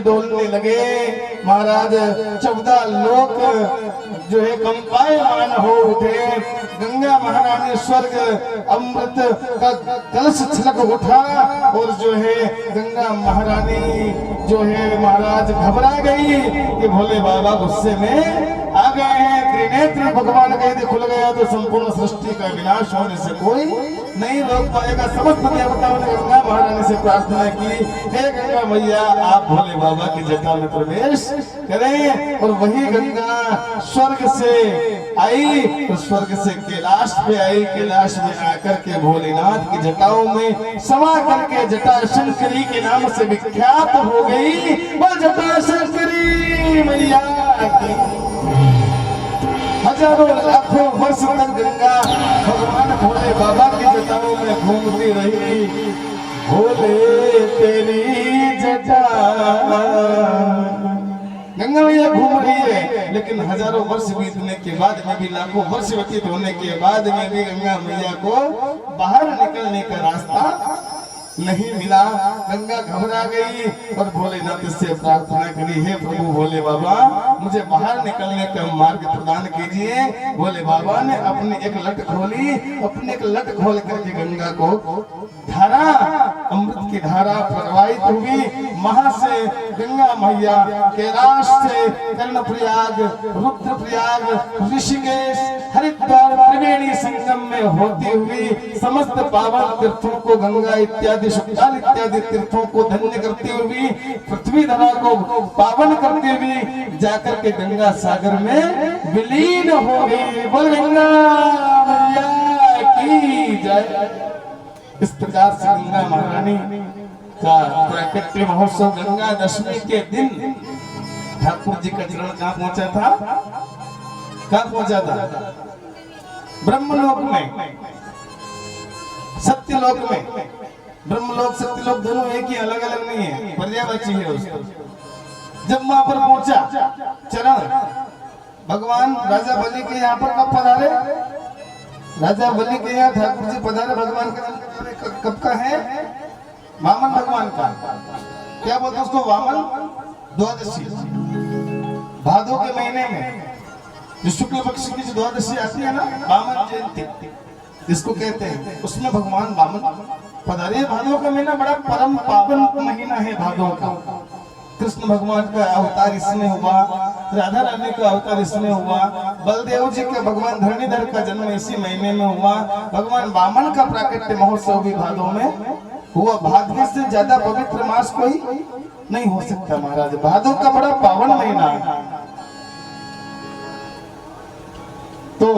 डोलने लगे। महाराज 14 लोक जो है कंपायमान हो उठे। गंगा महारानी स्वर्ग अमृत का कलश छलक उठा और जो है गंगा महारानी जो है महाराज घबरा गई कि भोले बाबा गुस्से में आ गए हैं। त्रिनेत्र भगवान का यदि खुल गया तो संपूर्ण सृष्टि का विनाश होने से कोई नहीं रोक पाएगा। समस्त देवताओं ने गंगा महारानी से प्रार्थना की, हे गंगा मैया आप भोले बाबा की जटा में प्रवेश करें। और वही गंगा स्वर्ग से आई तो स्वर्ग से कैलाश पे आई। कैलाश में आकर के भोलेनाथ की जटाओं में समा करके जटा शंकरी के नाम से विख्यात हो गई। वो जटा शंकरी मैया हजारों लाखों वर्ष तक गंगा भगवान भोले बाबा की जटाओं में घूमती रही। भोले तेरी जटा गंगा मैया घूम रही है, लेकिन हजारों वर्ष बीतने के बाद में भी, लाखों वर्ष व्यतीत होने के बाद में भी गंगा मैया को बाहर निकलने का रास्ता नहीं मिला। गंगा घबरा गई और भोलेनाथ से प्रार्थना करी, हे प्रभु भोले बाबा मुझे बाहर निकलने का मार्ग प्रदान कीजिए। भोले बाबा ने अपनी एक लट खोली, अपनी एक लट खोल करके गंगा को धारा अमृत की धारा प्रवाहित हुई। वहां से गंगा मैया कैलाश से कर्णप्रयाग, रुद्रप्रयाग, ऋषिकेश, हरिद्वार, त्रिवेणी संगम में होती हुई समस्त पावन तीर्थों को, गंगा इत्यादि शुक्ताल इत्यादि तीर्थों को धन्य करती हुई, पृथ्वी धरा को पावन करती हुई जाकर के गंगा सागर में विलीन हो गई। बोल गंगा मैया की जय। इस प्रकार से गंगा महारानी का प्राकट्य महोत्सव गंगा दशमी के दिन ठाकुर जी का चरण कहाँ पहुंचा था? कहाँ पहुंचा था? ब्रह्मलोक में, सत्यलोक में। ब्रह्मलोक सत्यलोक दोनों एक ही, अलग अलग नहीं है, पर्यायवाची है उसका। जब वहां पर पहुंचा चरण, भगवान राजा बलि के यहाँ पर कब पधारे? राजा बलि के यहाँ ठाकुर जी पधारे। भगवान का कब का है? वामन भगवान का। क्या बोलते हैं उसको? वामन द्वादशी। भादो के महीने में जो शुक्ल पक्ष की जो द्वादशी आती है ना, वामन जयंती इसको कहते हैं, उसमें भगवान वामन पधारे। भादो का महीना बड़ा परम पावन महीना है भादो का। कृष्ण भगवान का अवतार इसमें हुआ, राधा रानी का अवतार इसमें हुआ, बलदेव जी के भगवान धरणीधर का जन्म इसी महीने में हुआ। भगवान वामन का प्राकट्य महोत्सव भी भादो में हुआ। भाद्र से ज्यादा पवित्र मास कोई नहीं हो सकता महाराज। भादो का बड़ा पावन महीना है। तो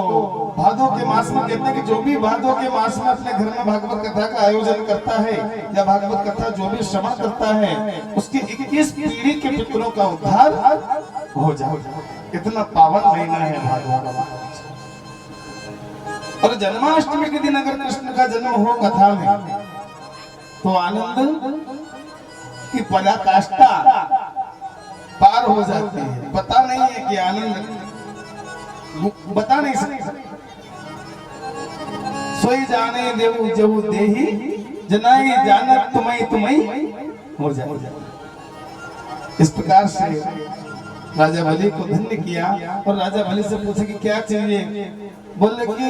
भादो के मास में कहते हैं कि जो भी भादो के मास में अपने घर में भागवत कथा का आयोजन करता है या भागवत कथा जो भी श्रवण करता है, उसकी 21 पीढ़ी के पितरों का उद्धार हो जाए। इतना पावन महीना है भादो का। और जन्माष्टमी के दिन अगर कृष्ण का जन्म हो कथा में तो आनंद की पराकाष्ठा पार हो जाती है। पता नहीं है कि आनंद बता नहीं सकते। सोई जाने देवु जहु देही जनाई जानत तुम्हें तुम्हें हो जाए। इस प्रकार से राजा बलि को धन्य किया और राजा बलि से पूछे कि क्या चाहिए? बोले कि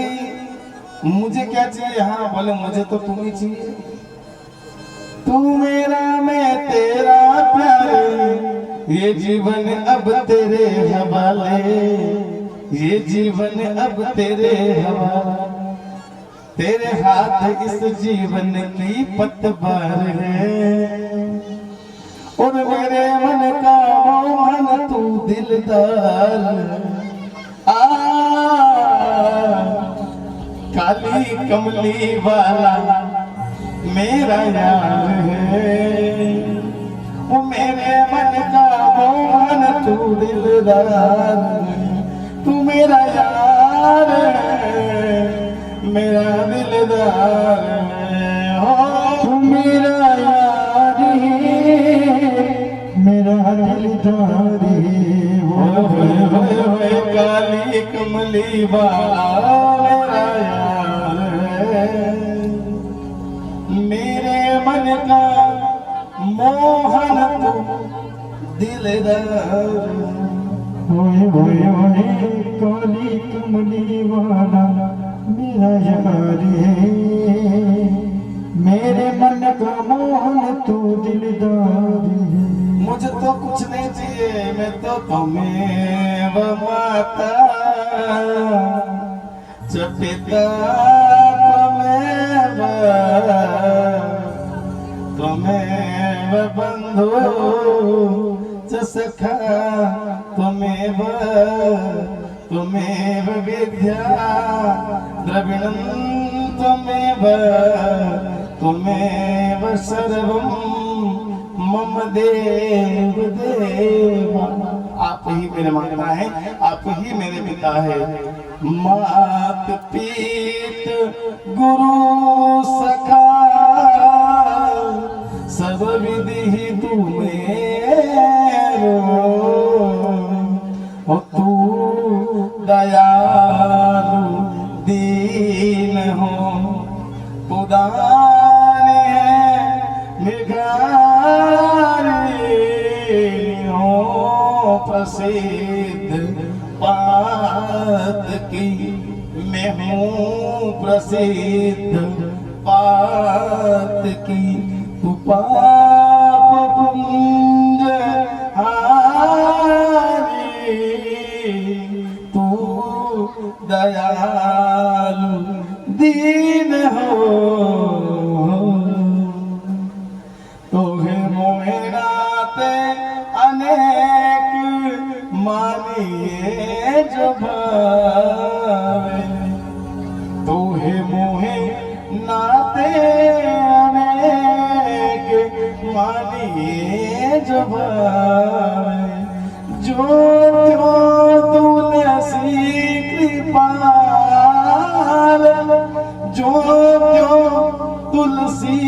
मुझे क्या चाहिए? हाँ बोले मुझे तो तुम ही चाहिए। तू मेरा मैं तेरा प्यारे, ये जीवन अब तेरे हवाले, ये जीवन अब तेरे हवाले, तेरे हाथ इस जीवन की पतवार है। और मेरे मन का मोहन तू दिलदार, काली कमली वाला मेरा यार है। वो मेरे मन का मोहन तू दिलदार, तू मेरा यार है, मेरा दिलदार है। हो तू मेरा यार है, मेरा दिलदार है। होए काली कमली वाला मेरा यार है। मेरे मन का मोहन तू दिलदार। ओए ओए ओए काली कमली वाला मेरा यार है, मेरे मन का मोहन तू दिलदार है। मुझे तो कुछ नहीं चाहिए, मैं तो तुम्हें माता च पिता त्वमेव बंधु च सखा त्वमेव विद्या द्रविणं त्वमेव सर्वं मम देव देवा। आप ही मेरे माता है, आप ही मेरे पिता है। मात पीत गुरु सखा सब विधि तू मेरो, और तू दयालु दीन हो, तू दान है प्रसिद्ध पात की, मैं हूँ प्रसिद्ध पात की। तू पाप पुंज हारी, तू दयालु दीन हो, तोहे मोहे नाते अनेक मानिए जो भावे, तोहे मोहे नाते अनेक मानिए जो भावे। जो तुलसी कृपाल, जो तुलसी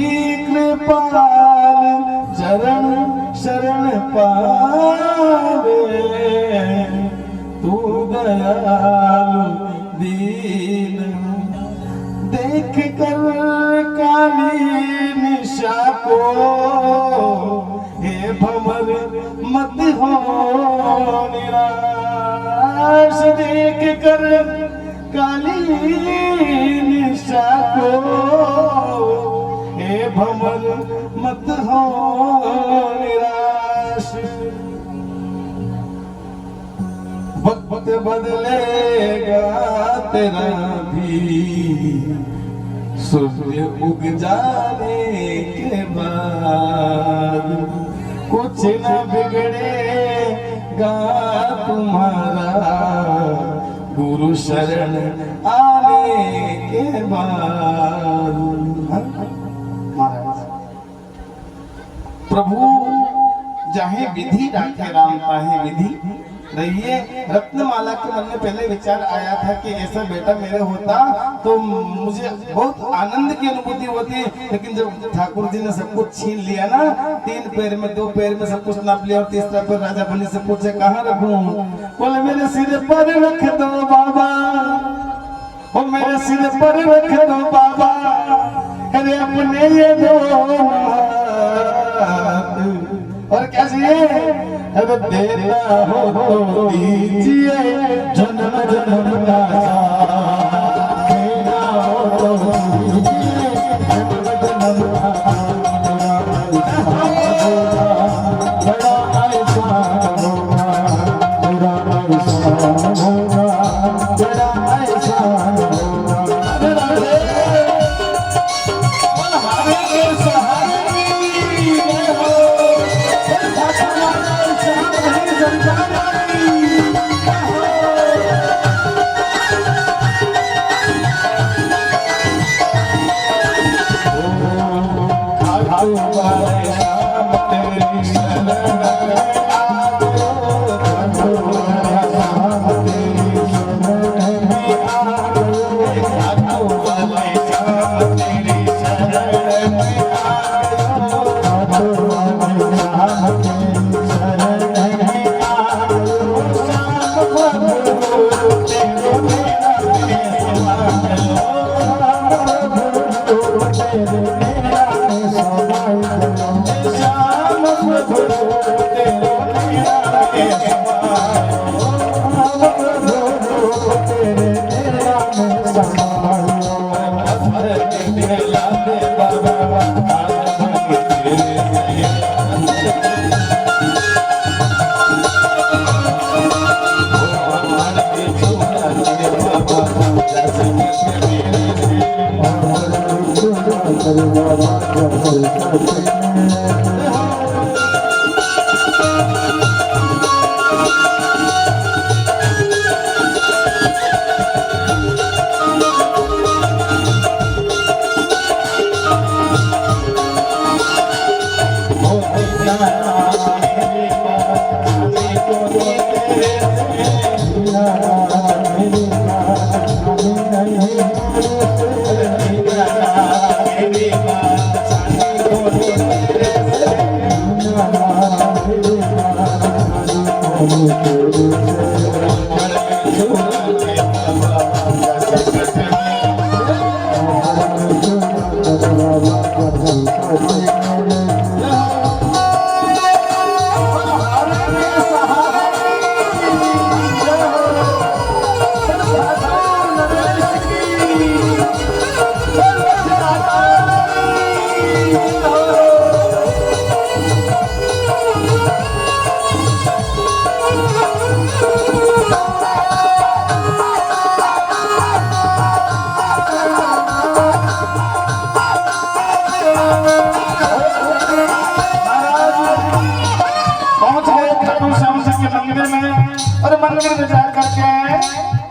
कृपाल चरण शरण पावे, तू दयालु दीन। देख कर काली निशा को हे भंवर मत हो निराश, देख कर काली निशा को हे भंवर मत हो निराश। वक्त बदलेगा तेरा भी सूर्य उग जाने के बाद, कुछ न बिगड़ेगा तुम्हारा गुरु शरण आने के बाद। प्रभु जहाँ विधि राखे राम ताहे विधि रहिए। रत्नमाला के मन में पहले विचार आया था कि ऐसा बेटा मेरे होता तो मुझे बहुत आनंद की अनुभूति होती, लेकिन जब ठाकुर जी ने सब कुछ छीन लिया ना, 3 पैर में 2 पैर में सब कुछ नाप लिया, और तीसरा पैर राजा बलि से पूछे कहाँ रखूं? बोले मेरे सिर पर रख दो बाबा, ओ मेरे सिर पर रख दो बाबा, अरे अपने ये दो और क्या चाहिए? अब देता हो तो दीजिए जन्म जन्म का साथ, देता हो तो दीजिए जन्म जन्म का बड़ा एहसान होगा, बड़ा एहसान होगा, बड़ा एहसान होगा। और मंदिर में जा करके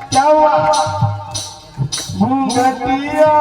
क्या हुआ? घूंघटिया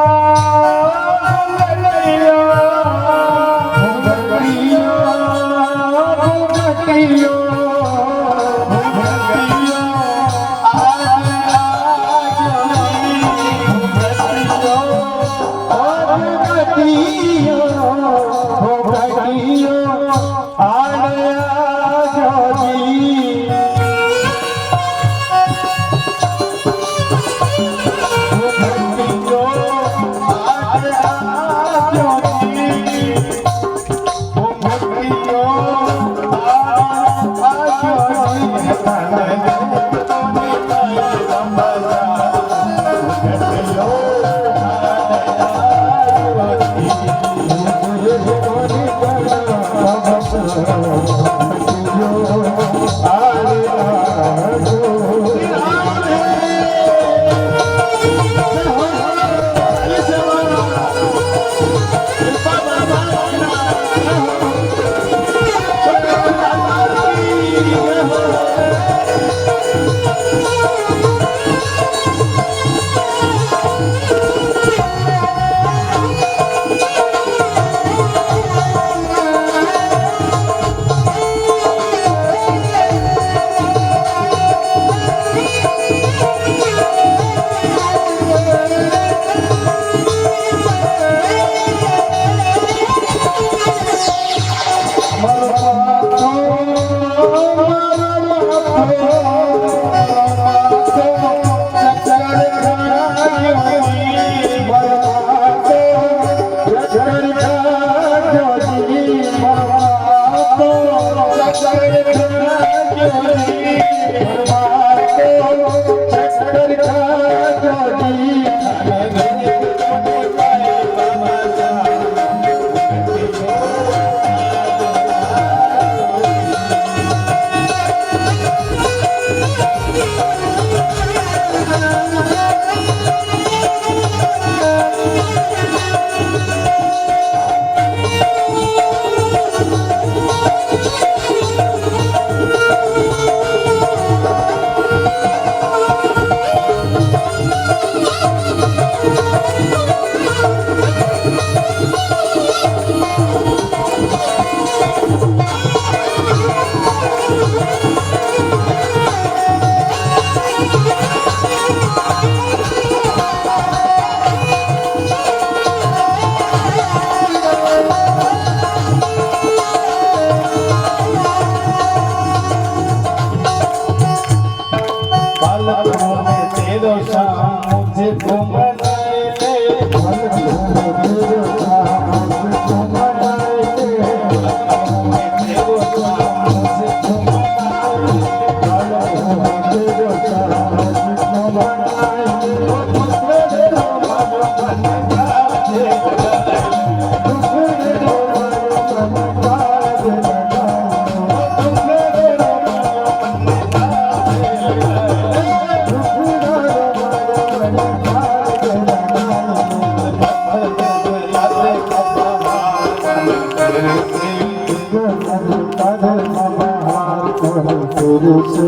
तेरे से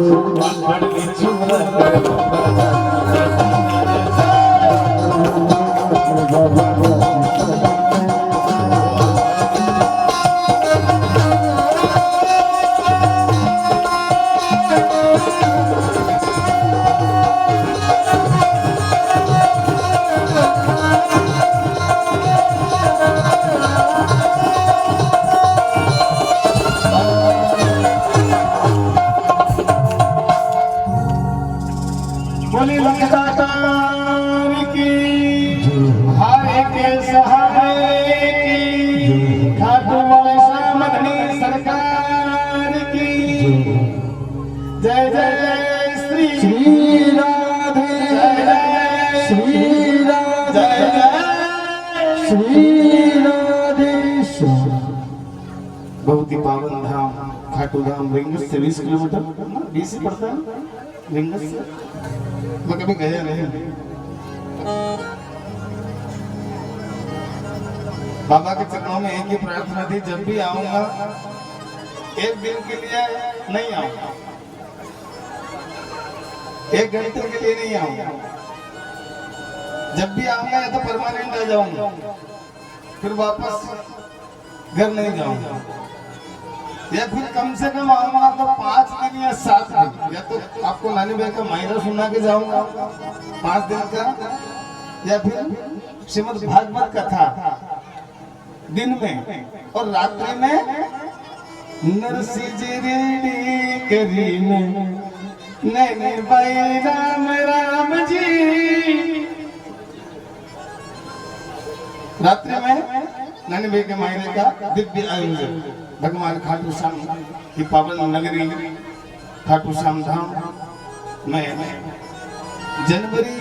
बड़ी छुआ बोली लगातार की हारे के सहारे की खाटू वाले सामधनी सरकार की जय जय श्री श्री राधे श्री राधे श्री राधे बहुत ही पावन धाम खाटू धाम रिंगस से 20 किलोमीटर 20 ही पड़ता है रिंगस से मैं कभी गया नहीं। बाबा के चरणों में एक ही प्रार्थना थी, जब भी आऊंगा एक दिन के लिए नहीं आऊंगा, एक घंटे के लिए नहीं आऊंगा। जब भी आऊंगा या तो परमानेंट आ जाऊंगा, फिर वापस घर नहीं जाऊंगा, या फिर कम से कम आऊंगा तो 5 दिन या 7 दिन, या तो आपको नानी भाई का मायरा सुना के जाऊंगा 5 दिन का, या फिर श्रीमद् भागवत कथा दिन में और रात्रि में नरसी जी रेडी करीने नैने भाई राम राम जी। रात्रि में नानी भाई के मायरे का दिव्य आयोजन भगवान खाटू श्याम की पावन नगरी खाटू श्याम धाम में जनवरी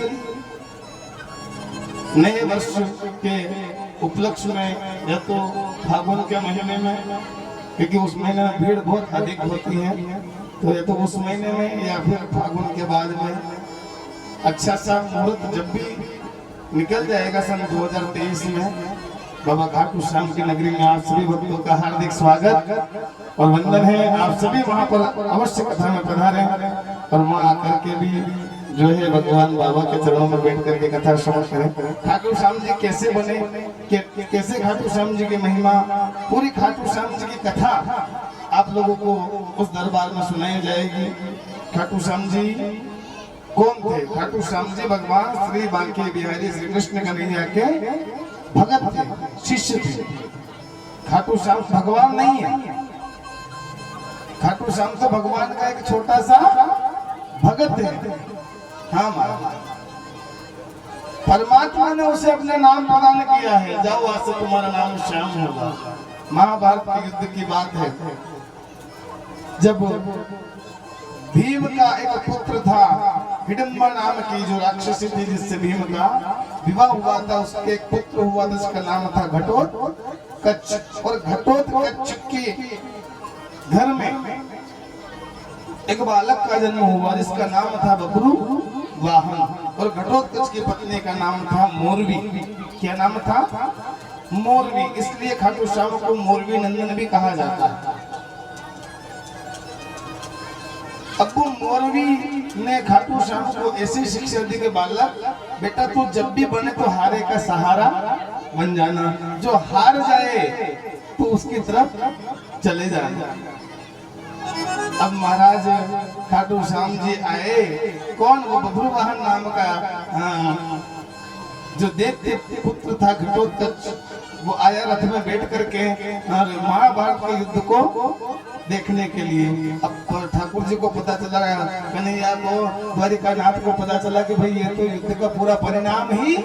नए वर्ष के उपलक्ष्य में या तो फागुन के महीने में, क्योंकि उस महीने में भीड़ बहुत अधिक होती है, तो या तो उस महीने में या फिर फागुन के बाद में अच्छा सा मुहूर्त जब भी निकल जाएगा सन 2023 में, बाबा खाटू श्याम की नगरी में आप सभी भक्तों का हार्दिक स्वागत और वंदन है। आप सभी वहां पर अवश्य कथा में पधारें और वहां आकर के भी जो है भगवान बाबा के चरणों में बैठ करके कथा श्रवण करें। खाटू श्याम जी कैसे बने, कैसे खाटू श्याम जी की महिमा, पूरी खाटू श्याम जी की कथा आप लोगों को उस दरबार में सुनाई जाएगी। खाटू श्याम जी कौन थे? खाटू श्याम जी भगवान श्री बांके बिहारी श्री कृष्ण कन्हैया के भगत थे, शिष्य थे। खाटू श्याम भगवान नहीं है, खाटू श्याम तो भगवान का एक छोटा सा भगत है। हाँ महाराज, परमात्मा ने उसे अपने नाम प्रदान किया है, जाओ आज से तुम्हारा नाम श्याम होगा। महाभारत के युद्ध की बात है, जब भीम का एक पुत्र था, हिडम्बा नाम की जो राक्षसी थी जिससे भीम का विवाह हुआ था, उसके एक पुत्र हुआ था जिसका नाम था घटोत्कच। और घटोत्कच के घर में एक बालक का जन्म हुआ जिसका नाम था बब्रू वाहन, और घटोत्कच की पत्नी का नाम था मोरवी। क्या नाम था? मोरवी। इसलिए खाटू श्याम को मोरवी नंदन भी कहा जाता है। अब वो मोरवी ने खाटू श्याम को ऐसी शिक्षा दी कि बालक बेटा तू जब भी बने तो हारे का सहारा बन जाना, जो हार जाए तो उसकी तरफ चले जाना। अब महाराज खाटू श्याम जी आए, कौन? वो बब्रू वाहन नाम का जो देव पुत्र था घटोत्कच, वो आया रथ में बैठ करके महाभारत के युद्ध को देखने के लिए। अब ठाकुर जी को पता चला, कन्हैया को, द्वारिकानाथ को पता चला कि भाई ये तो युद्ध का पूरा परिणाम ही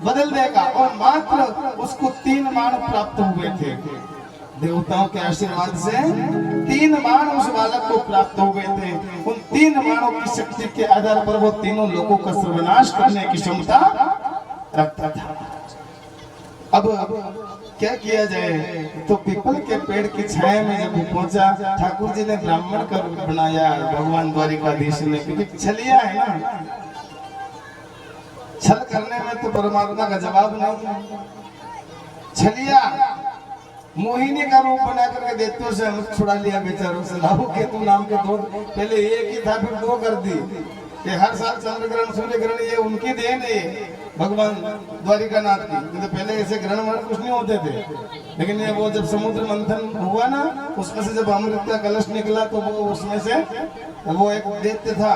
बदल देगा, और मात्र उसको 3 बाण प्राप्त हुए थे। देवताओं के आशीर्वाद से 3 बाण उस बालक को प्राप्त हुए थे। उन 3 बाणों की शक्ति के आधार पर वो तीनों लोगों का सर्वनाश करने की क्षमता रखता था। अब क्या किया जाए? तो पीपल के पेड़ की छाया में जब पहुंचा, ठाकुर जी ने ब्राह्मण का रूप बनाया भगवान द्वारिकाधीश ने, क्योंकि छलिया है ना, छल करने में तो परमात्मा का जवाब नहीं। छलिया मोहिनी का रूप बना करके दैत्यों से अमृत छुड़ा लिया बेचारों से। राहु केतु नाम के दो, पहले एक ही था फिर दो कर दी। ये हर साल चंद्र ग्रहण सूर्य ग्रहण ये उनकी देन है भगवान द्वारिकानाथ की। तो पहले ऐसे ग्रहण वर्ण कुछ नहीं होते थे, लेकिन ये वो जब समुद्र मंथन हुआ ना, उसमें से जब अमृत का कलश निकला तो वो उसमें से वो एक दैत्य था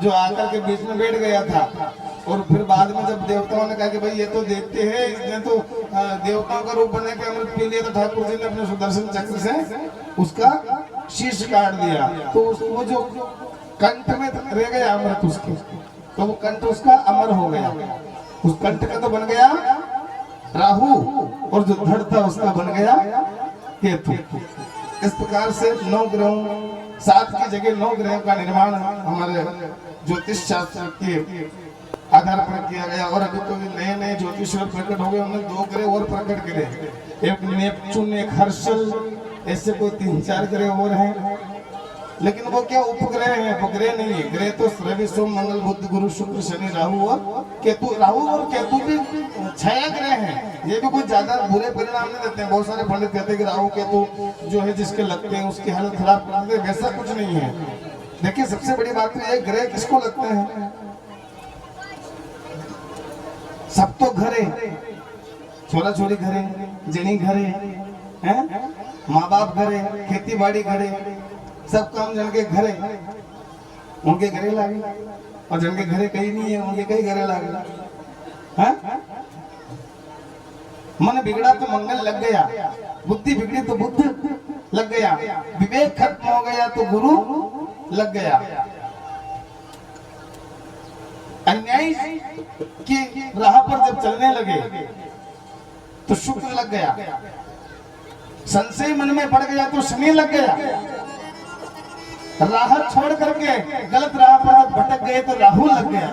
जो आकर के बीच में बैठ गया था। और फिर बाद में जब देवताओं ने कहा कि भाई ये तो दैत्य है, इसने तो देवताओं का रूप बना के अमृत पी लिया, तो ठाकुर जी ने अपने सुदर्शन चक्र से उसका शीश काट दिया। तो वो जो कंठ में रह गया अमृत उसके, तो वो कंठ उसका अमर हो गया। उस कंठ का तो बन गया राहु, और जो धड़ था उसका बन गया केतु। इस प्रकार से 9 ग्रहों 7 की जगह 9 ग्रहों का निर्माण हमारे ज्योतिष शास्त्र के आधार पर किया गया। और अभी तो नए नए ज्योतिष और प्रकट हो गए, उन्होंने 2 ग्रह और प्रकट करे, एक नेपचून एक हर्षल, ऐसे कोई 3-4 ग्रह और हैं। लेकिन वो क्या उपग्रह है, उपग्रह नहीं है। ग्रह तो रवि सोम मंगल बुध गुरु शुक्र शनि राहु और केतु। राहु और केतु भी छाया ग्रह हैं, ये भी कोई ज्यादा बुरे परिणाम नहीं देते हैं। बहुत सारे पंडित कहते हैं कि राहु केतु जो है जिसके लगते हैं उसकी हालत खराब कर देते हैं, वैसा कुछ नहीं है। देखिए सबसे बड़ी बात है, ग्रह किसको लगते हैं? सब तो घरे, छोरा छोरी घरे, जनी घरे हैं, माँ बाप घरे, खेती बाड़ी घरे, सब काम जन के घरे, उनके घरे लागे। और जन के घरे कहीं नहीं है, उनके कई घरे लागे। हैं? मन बिगड़ा तो मंगल लग गया, बुद्धि बिगड़ी तो बुद्ध लग गया, विवेक खत्म हो गया तो गुरु लग गया, अन्याय की राह पर जब चलने लगे तो शुक्र लग गया, संशय मन में पड़ गया तो शनि लग गया, राह छोड़ करके गलत राह पर जब भटक गए तो राहु लग गया,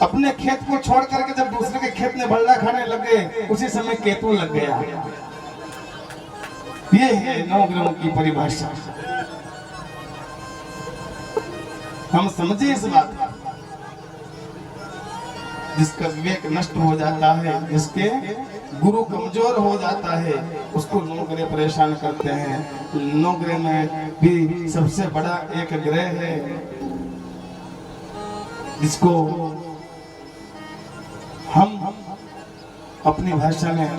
अपने खेत को छोड़ करके जब दूसरे के खेत में बल्ला खाने लग गए उसी समय केतु लग गया। ये है 9 ग्रहों की परिभाषा। हम समझे इस बात को। जिसका विवेक नष्ट हो जाता है, जिसके गुरु कमजोर हो जाता है, उसको 9 ग्रह परेशान करते हैं। 9 ग्रह में भी सबसे बड़ा एक ग्रह है जिसको हम अपनी भाषा में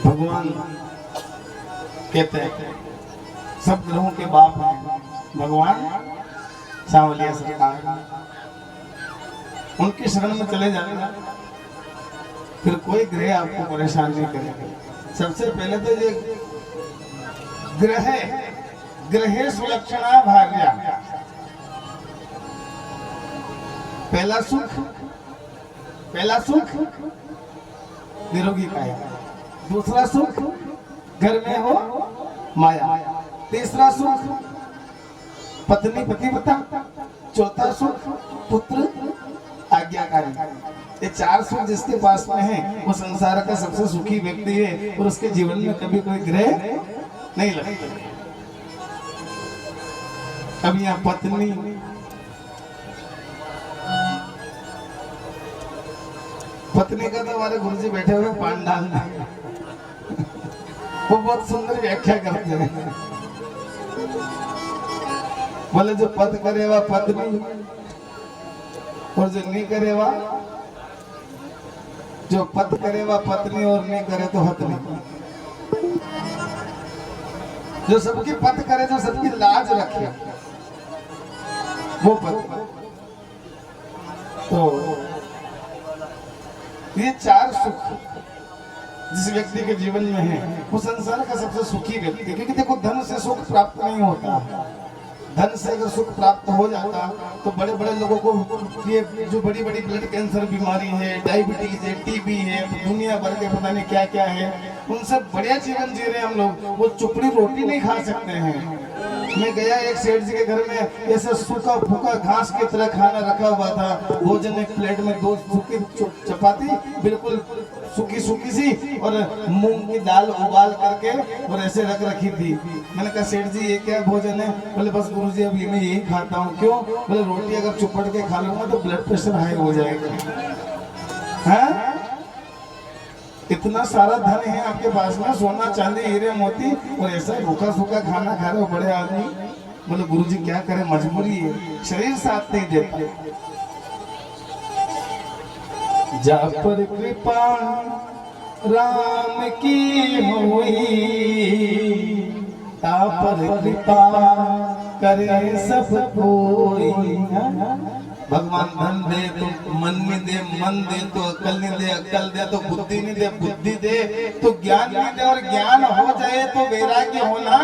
भगवान कहते हैं। सब ग्रहों के बाप हैं भगवान सांवलिया सरकार। उनकी शरण में चले जाएगा, फिर कोई ग्रह आपको परेशान नहीं करेगा। सबसे पहले तो ये ग्रहे सुलक्षणा भार्या, पहला सुख निरोगी काया, दूसरा सुख घर में हो माया, तीसरा सुख पत्नी पतिव्रता, चौथा सुख पुत्र आज्ञाकारी। ये 4 सुख जिसके पास में है वो संसार का सबसे सुखी व्यक्ति है, और उसके जीवन में कभी कोई ग्रह नहीं लगता। अब यहाँ पत्नी का तो हमारे गुरुजी बैठे हुए पांडाल में वो बहुत सुंदर व्याख्या करते हैं। बोले जो पद करे वह पत्नी, और जो नहीं करे वह, जो पद करे वह पत्नी और नहीं करे तो हथनी। जो सबकी पद करे, जो सबकी लाज रखे, वो पत्नी। तो ये 4 सुख जिस व्यक्ति के जीवन में है वो संसार का सबसे सुखी व्यक्ति है। क्योंकि देखो धन से सुख प्राप्त नहीं होता। धन से अगर सुख प्राप्त हो जाता तो बड़े बड़े लोगों को ये जो बड़ी बड़ी ब्लड कैंसर बीमारी है, डायबिटीज है, टीबी है, दुनिया भर के पता नहीं क्या क्या है, उनसे बढ़िया जीवन जी रहे हम लोग। वो चुपड़ी रोटी नहीं खा सकते हैं। मैं गया एक सेठ जी के घर में, ऐसा सूखा फूका घास की तरह खाना रखा हुआ था। भोजन एक प्लेट में 2 सूखी चपाती बिल्कुल सूखी सूखी सी, और मूंग की दाल उबाल करके और ऐसे रख रखी थी। मैंने कहा सेठ जी ये क्या भोजन है? बोले बस गुरुजी अभी मैं यही खाता हूँ। क्यों? बोले रोटी अगर चुपड़ के खा लूंगा तो ब्लड प्रेशर हाई हो जाएगा। हाँ? इतना सारा धन है आपके पास में, सोना चांदी हीरे मोती, और ऐसा रूखा सूखा खाना खा रहे हो बड़े आदमी। बोले गुरुजी क्या करें, मजबूरी है, शरीर साथ नहीं देता। जा पर कृपा राम की हुई, ता पर कृपा करे सब कोई। भगवान धन दे तो मन नहीं दे, मन दे तो अकल नहीं दे, अकल दे तो बुद्धि नहीं दे, बुद्धि दे तो ज्ञान नहीं दे, और ज्ञान हो जाए तो वैराग्य होना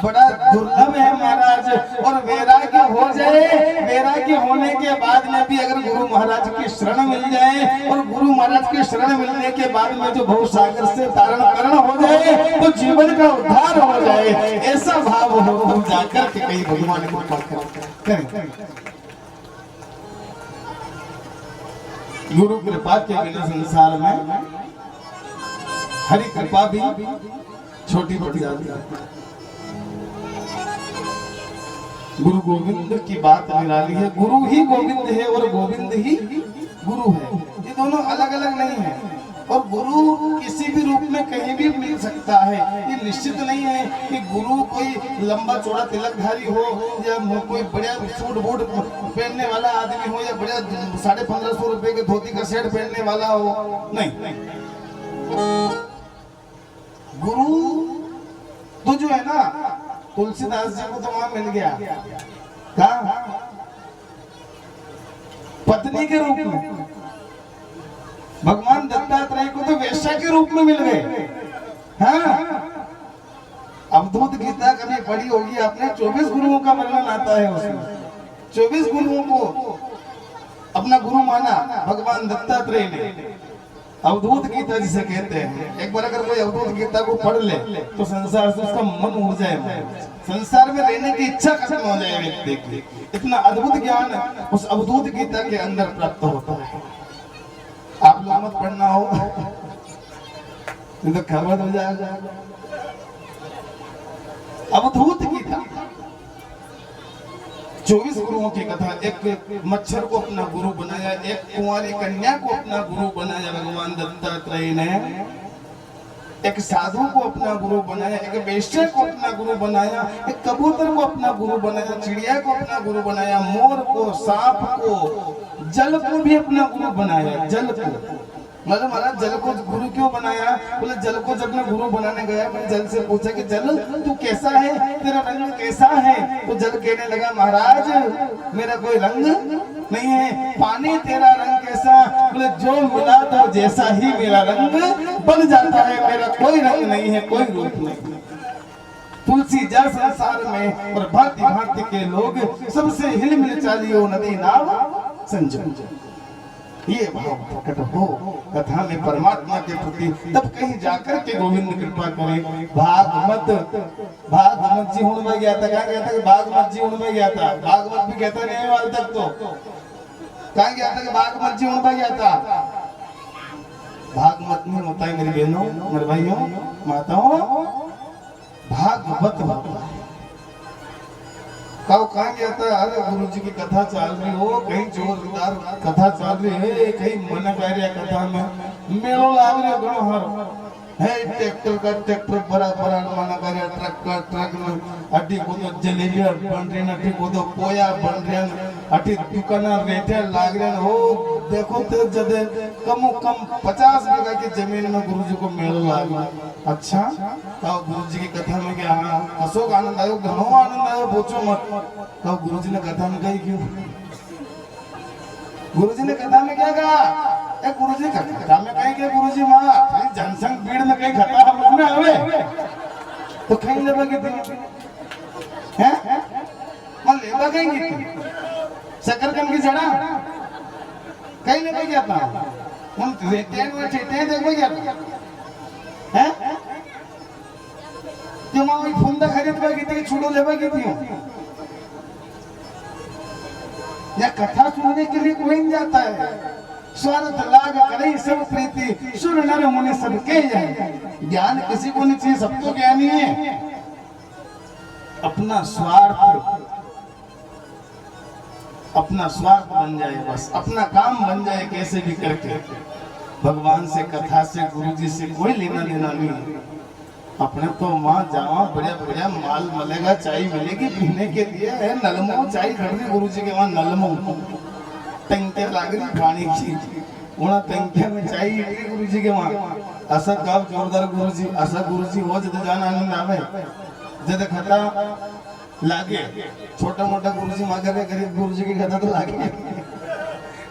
बड़ा दुर्लभ है महाराज। और वैराग्य हो जाए, वैराग्य होने के बाद में भी अगर गुरु महाराज की शरण मिल जाए, और गुरु महाराज की शरण मिलने के बाद में जो भव सागर से तारण करण हो जाए, तो जीवन का उद्धार हो जाए, ऐसा भाव हो तो जाकर के कहीं भगवान को करें। गुरु कृपा के बिना संसार में हरि कृपा भी छोटी पड़ जाती है। गुरु गोविंद की बात निराली है। गुरु ही गोविंद है और गोविंद ही गुरु है, ये दोनों अलग अलग नहीं है। और गुरु किसी भी रूप में कहीं भी मिल सकता है, ये निश्चित नहीं है कि गुरु कोई लंबा चौड़ा तिलकधारी हो, या कोई बढ़िया सूट बूट पहनने वाला आदमी हो, या बढ़िया 1550 रुपए के धोती का सेट पहनने वाला हो, नहीं। गुरु तो जो है ना, तुलसीदास जी को तो वहां मिल गया, कहा पत्नी के रूप में। भगवान दत्तात्रेय को तो वेश्या के रूप में मिल गए। हाँ, अवधूत गीता कभी पढ़ी होगी आपने, 24 गुरुओं का वर्णन आता है उसमें। 24 गुरुओं को अपना गुरु माना भगवान दत्तात्रेय ने। अवधूत गीता जिसे कहते हैं, एक बार अगर कोई अवधूत गीता को पढ़ ले तो संसार से उसका मन उड़ जाए, संसार में रहने की इच्छा खत्म हो जाए व्यक्ति की। इतना अद्भुत ज्ञान उस अवधूत गीता के अंदर प्राप्त होता है। आप लोग मत पढ़ना हो तो खबर हो जाएगा। अवधूत गीता 24 गुरुओं की कथा। एक मच्छर को अपना गुरु बनाया, एक कुंवारी कन्या को अपना गुरु बनाया भगवान दत्तात्रेय ने, एक साधु को अपना गुरु बनाया, एक वेश्या को अपना गुरु बनाया, एक कबूतर को अपना गुरु बनाया, चिड़िया को अपना गुरु बनाया, मोर को, सांप को, जल को भी अपना गुरु बनाया। जल को मतलब महाराज जल को गुरु क्यों बनाया? बोले जल को जब मैं गुरु बनाने गया, मैंने जल से पूछा कि जल तू कैसा है, तेरा रंग कैसा है? तो जल कहने लगा महाराज मेरा कोई रंग नहीं है। पानी तेरा रंग कैसा? बोले जो मिला तो जैसा ही मेरा रंग बन जाता है, मेरा कोई रंग नहीं है, कोई रूप नहीं। तुलसी जल संसार में और भांति भांति के लोग सबसे हिल मिल चालियो नदी नाव संजम। ये भाव प्रकट हो कथा में परमात्मा के प्रति, तब कहीं जाकर के गोविंद कृपा करे। भागवत जी हुण में गया था, क्या कहता है भागवत जी हुण में गया था, भागवत भी कहता नहीं वाल तक तो कहा गया था कि भागवत जी हुण में गया था। भागवत नहीं होता है मेरी बहनों, मेरे भाइयों, माताओं, भागवत होता है। कहाँ गया था? अरे गुरु जी की कथा चल रही हो, कहीं जोरदार कथा चल रही है, कहीं मन कार्य कथा में मेलो लाग रहे घणो हारो है। ट्रैक्टर का ट्रैक्टर बराबर मन कार्य, ट्रक का ट्रक में अटी को तो जलेबिया बन रही, अटी को तो पोया बन रहे, अटी दुकाना रेटे लाग रहे हो। देखो तो जदे कम 50 बीघा की जमीन में गुरु जी को मेलो लाग। अच्छा तो गुरु जी की कथा में क्या अशोक आनंद आयो, घणो आनंद आयो, पूछो मत। तो गुरु जी ने कथा में कही क्यों? गुरु जी ने कथा में क्या कहा? गुरु जी कथा में कही के गुरु जी माँ जनसंघ भीड़ में कहीं कथा हम में आवे तो कहीं लेवा की थी हैं? मां लेवा कहीं की थी शकरकंद की जड़ा कहीं लेवा गया था, हम रेटे में ठेटे देखो गया था हैं? तो मां वही फुंदा खरीद कर की थी, छुड़ो लेवा की थी या कथा सुनने के लिए कोई नहीं जाता है। स्वार्थ लाग करे सब प्रीति, सुर नर मुनि सबके जाए। ज्ञान किसी को नहीं चाहिए, सबको ज्ञानी है। अपना स्वार्थ बन जाए, बस अपना काम बन जाए कैसे भी करके। भगवान से, कथा से, गुरु जी से कोई लेना देना नहीं। अपने तो वहाँ जावा, बढ़िया बढ़िया माल मिलेगा, चाय मिलेगी पीने के लिए है। नलमो चाय खड़ी गुरु जी के वहाँ, नलमो टंकिया लाग रही पानी की, वहाँ टंकिया में चाय गुरु जी के वहाँ। ऐसा कब जोरदार गुरु जी, ऐसा गुरु जी हो जब जाना आनंद आवे, जब खता लागे। छोटा मोटा गुरु जी मांगे, गरीब गुरु जी की कथा तो लागे।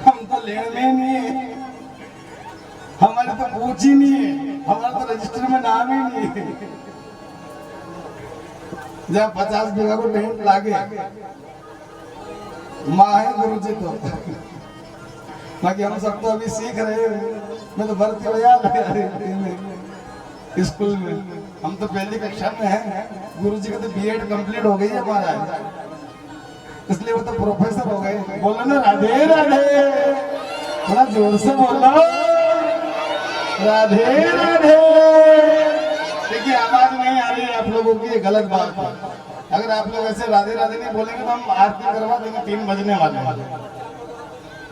हम तो लेने में नहीं है, हमारे तो पूछ ही नहीं है, हमारा तो रजिस्टर में नाम ही नहीं है। जब 50 बीघा को टेंट लागे, माँ है गुरु जी तो। बाकी हम सब तो अभी सीख रहे हैं। मैं तो भर्ती हो स्कूल में, हम तो पहली कक्षा में हैं। गुरु जी का तो बीएड कंप्लीट हो गई है हमारा, इसलिए वो तो प्रोफेसर हो गए। बोलो ना राधे राधे, थोड़ा जोर से बोलो राधे राधे। देखिए आवाज नहीं आ रही है आप लोगों की, ये गलत बात है। अगर आप लोग ऐसे राधे राधे नहीं बोलेंगे तो हम आरती करवा देंगे। 3 बजने वाले हैं,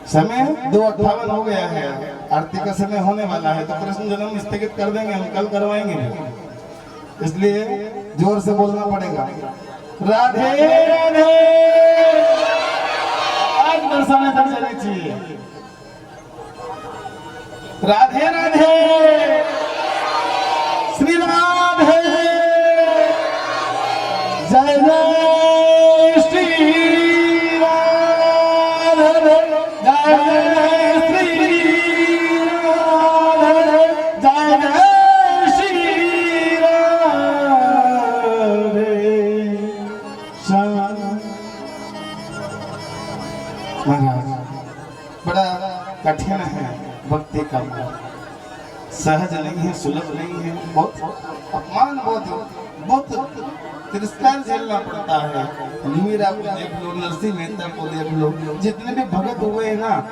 समय 2:58 हो गया है, आरती का समय होने वाला है। तो कृष्ण जन्म स्थगित कर देंगे, हम कल करवाएंगे, इसलिए जोर से बोलना पड़ेगा। राधे राधे, आज बरसाने तक चलनी चाहिए। राधे राधे, श्री राधे, जय जय श्री राधे, जय जय श्री राधे, जय जय श्री राधे। महाराज बड़ा कठिन है भक्ति का मार्ग, सहज नहीं है, सुलभ नहीं है। बहुत अपमान, बहुत तिरस्कार झेलना पड़ता है। मीरा को देख लो, नरसिंह मेहता को देख लो, जितने भी भगत हुए हैं ना,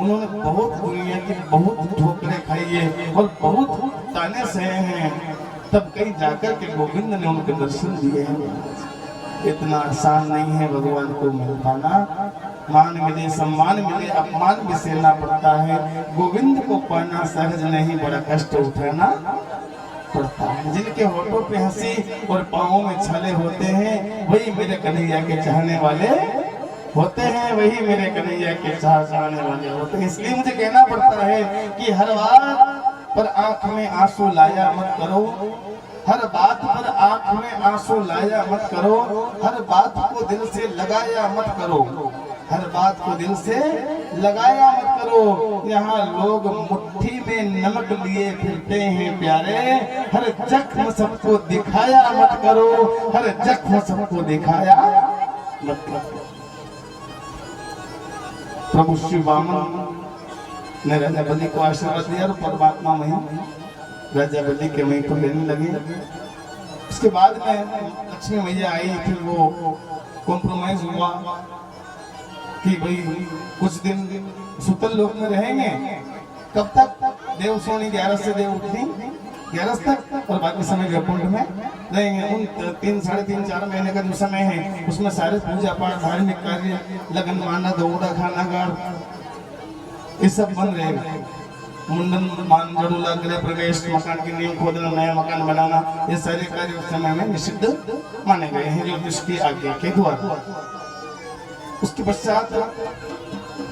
उन्होंने बहुत दुनिया की बहुत ठोकरें खाई है और बहुत ताने सहे हैं, तब कहीं जाकर के गोविंद ने उनके दर्शन दिए हैं। इतना आसान नहीं है भगवान को मिल पाना। मान मिले, सम्मान मिले, अपमान भी सहना पड़ता है। गोविंद को पाना सहज नहीं, बड़ा कष्ट उठाना पड़ता है। जिनके होठों पे हंसी और पाँवों में छाले होते हैं, वही मेरे कन्हैया के चाहने वाले होते हैं, वही मेरे कन्हैया के चाहने वाले होते हैं। इसलिए मुझे कहना पड़ता है कि हर बात पर आंख में आंसू लाया मत करो, हर बात पर आंख में आंसू लाया मत करो, हर बात को दिल से लगाया मत करो, हर बात को दिल से लगाया मत करो। यहाँ लोग मुट्ठी में नमक लिए फिरते हैं प्यारे, हर जख्म सबको दिखाया मत करो, हर जख्म सबको दिखाया मत करो। प्रभु श्री वामन ने राजा बलि को आशीर्वाद दिया और परमात्मा में राजा बलि के वहीं पर लेने लगे। उसके बाद में लक्ष्मी मैया आई, फिर वो कॉम्प्रोमाइज हुआ कि भाई कुछ दिन सुतल लोक में रहेंगे। कब तक? देव सोनी 11 से देव उठनी 11 तक, और बाकी समय वैकुंठ में रहेंगे। उन 3, साढ़े 3, 4 महीने का जो समय है, उसमें सारे पूजा पाठ, धार्मिक कार्य, लगन माना, दौड़ा, खाना गार, ये सब बंद रहेगा। मुंडन, मान, जड़ूला, गृह प्रवेश, मकान की नींव खोदना, नया मकान बनाना, ये सारे कार्य उस समय में निषिद्ध माने गए हैं ज्योतिष की आज्ञा के द्वारा। उसके पश्चात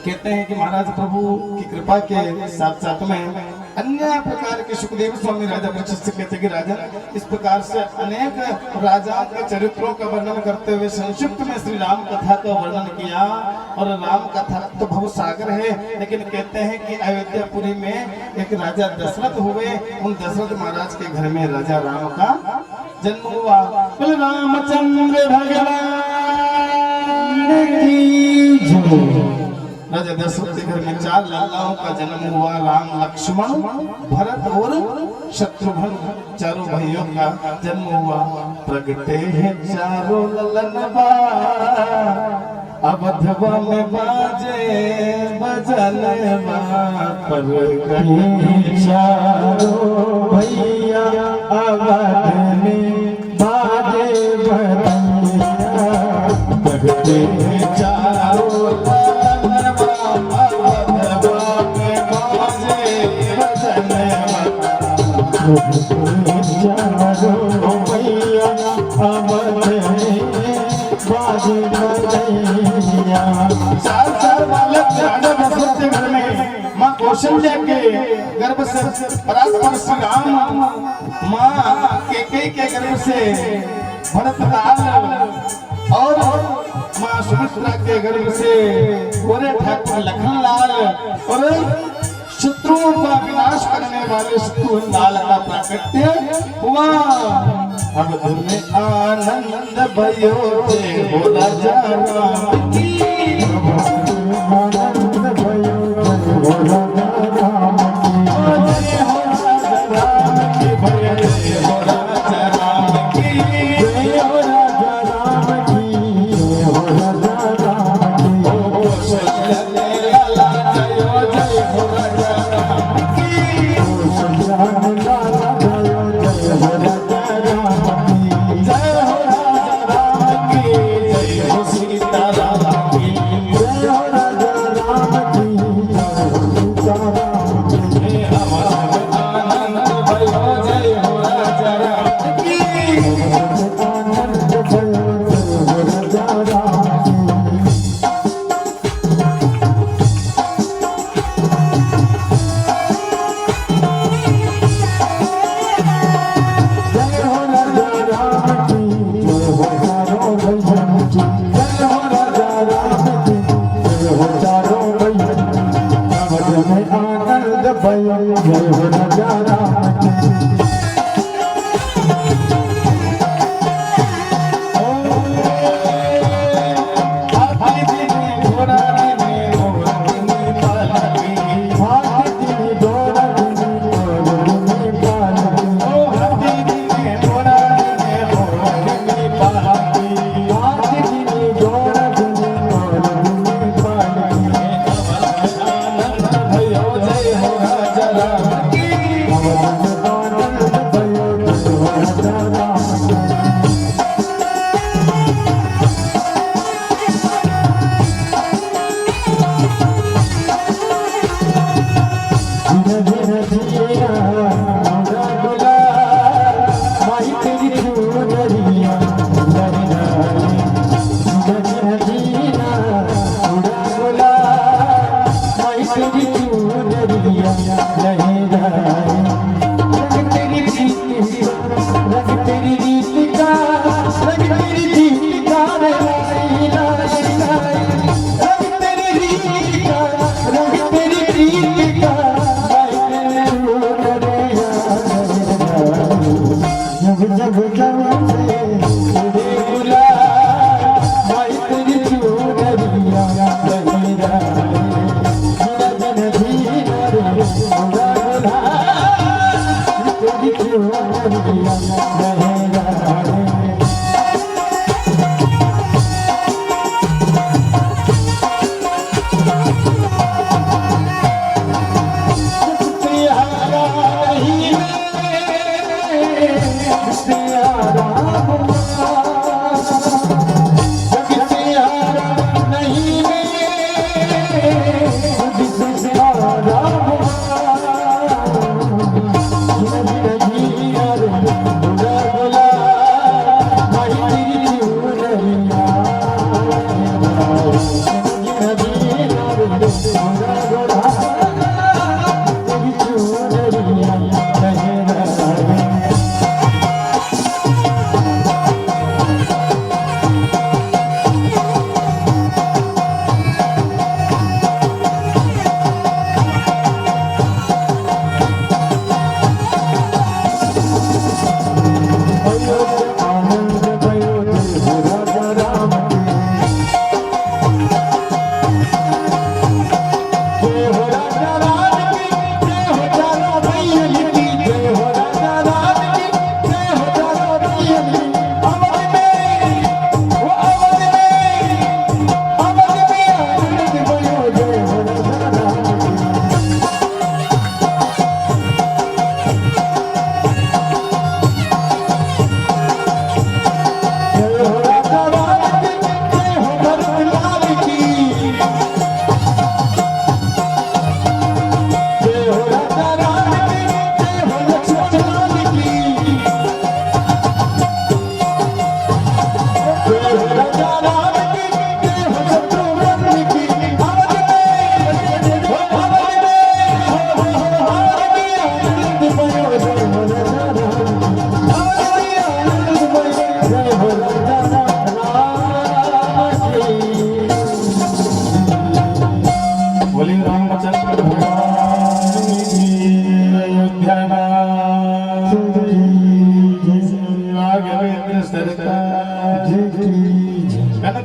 कहते हैं कि महाराज प्रभु की कृपा के साथ साथ में अन्य प्रकार के सुखदेव स्वामी राजा परीक्षित से कहते कि राजा, इस प्रकार से अनेक राजाओं के चरित्रों का वर्णन करते हुए संक्षिप्त में श्री राम कथा का वर्णन किया। और राम कथा तो बहुत सागर है, लेकिन कहते हैं कि अयोध्यापुरी में एक राजा दशरथ हुए, उन दशरथ महाराज के घर में राजा राम का जन्म हुआ। बोले रामचंद्र भगवान की जय। राजा दशरथ के घर में 4 लालाओं का जन्म हुआ, राम, लक्ष्मण, भरत और शत्रुघ्न, चारों भाइयों का जन्म हुआ। प्रगटे हैं चारों ललनवा, अवधवा में बाजे बजनवा, प्रगटे चारों भैया अवध में बाजे बजनवा, प्रगटे चारों चारो मैया अवध में बाजी बजैया। साल साल बालक राजा दशरथ के घर में माँ कौशल्या के गर्भ से परात्पर श्री राम, माँ कैकेयी के गर्भ से भरतलाल और माँ सुमित्रा के गर्भ से गोरे ठाकुर लखनलाल और शत्रुओं का विनाश करने वाले शत्रुघ्न का प्राकट्य हुआ। अब तुम्हें आनंद भयो थे बोला जा राम की, आनंद भयो बोला राम की। जय हो राजा राम की, जय हो राजा राम की, जय हो राजा राम की, हो राजा राम की। ओ कौशल्या लाला जय हो राजा राम की, कौशल्या लाला जय हो राजा राम की। जय हो राजा राम की, जय हो सीता राम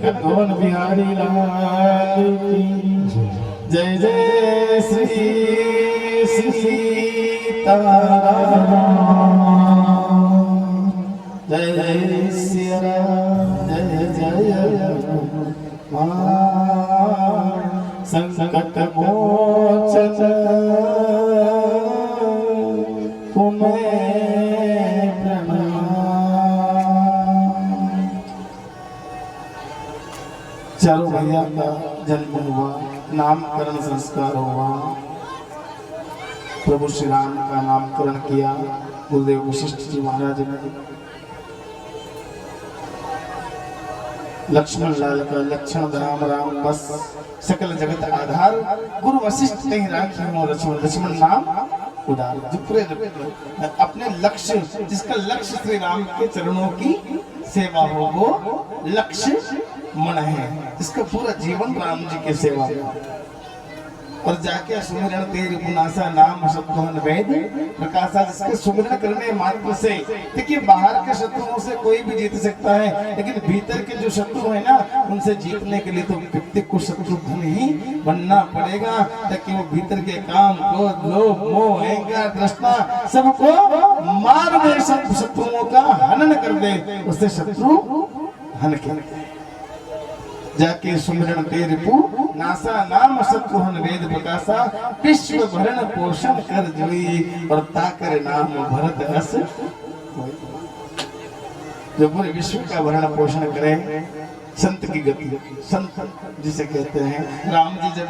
कनक भवन बिहारी लाल की जय जय श्री सीताराम जय जय सिया राम जय जय संकट मोचन तुम्हें प्रणाम। चारों भैया का जन्म हुआ, नामकरण संस्कार हुआ, प्रभु श्री राम का नामकरण किया गुरुदेव वशिष्ठ जी महाराज ने। लक्ष्मण लाल का लक्षण राम राम बस सकल जगत आधार, गुरु वशिष्ठ कहीं राखी हो लक्ष्मण, लक्ष्मण नाम उदार। अपने लक्ष्य, जिसका लक्ष्य श्री राम के चरणों की सेवा हो वो लक्ष्य मन है, जिसका पूरा जीवन राम जी की सेवा हो। और जाके सुमिरन तेरी पुनासा नाम शब्दोहन वेद प्रकाशा, जिसके सुमिरन करने मात्र से, देखिए बाहर के शत्रुओं से कोई भी जीत सकता है, लेकिन भीतर के जो शत्रु है ना, उनसे जीतने के लिए तो व्यक्ति को शत्रुघ्न ही बनना पड़ेगा, ताकि वो भीतर के काम क्रोध लोभ मोह अहंकार तृष्णा सबको मार दे, सब शत्रुओं का हनन कर दे, उससे शत्रु हन के जाके सुमिरन तेरे पू नासा नाम शत्रुहन वेद प्रकाशा, विश्व भरण पोषण कर जोई और ताकर नाम भरत अस, जो पूरे विश्व का भरण पोषण करे, संत की गति, संत जिसे कहते हैं। राम जी जब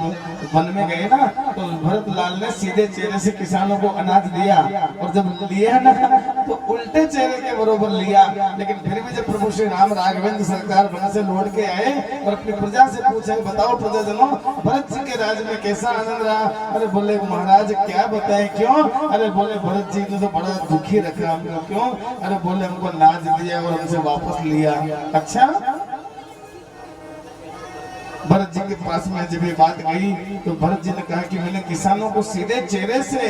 वन में गए ना, तो भरत लाल ने सीधे चेहरे से किसानों को अनाज दिया, और जब लिया ना तो उल्टे चेहरे के बरोबर लिया। लेकिन फिर भी जब प्रभु श्री राम राघवेंद्र सरकार वन से लौट के आए और अपनी प्रजा से पूछे, बताओ प्रजाजनों भरत जी के राज में कैसा आनंद रहा? अरे बोले महाराज क्या बताएं, क्यों? अरे बोले भरत जी ने तो बड़ा दुखी रखा हमको। क्यों? अरे बोले हमको अनाज दिया और हमसे वापस लिया। अच्छा, भरत जी के पास में जब ये बात गई तो भरत जी ने कहा कि मैंने किसानों को सीधे चेहरे से,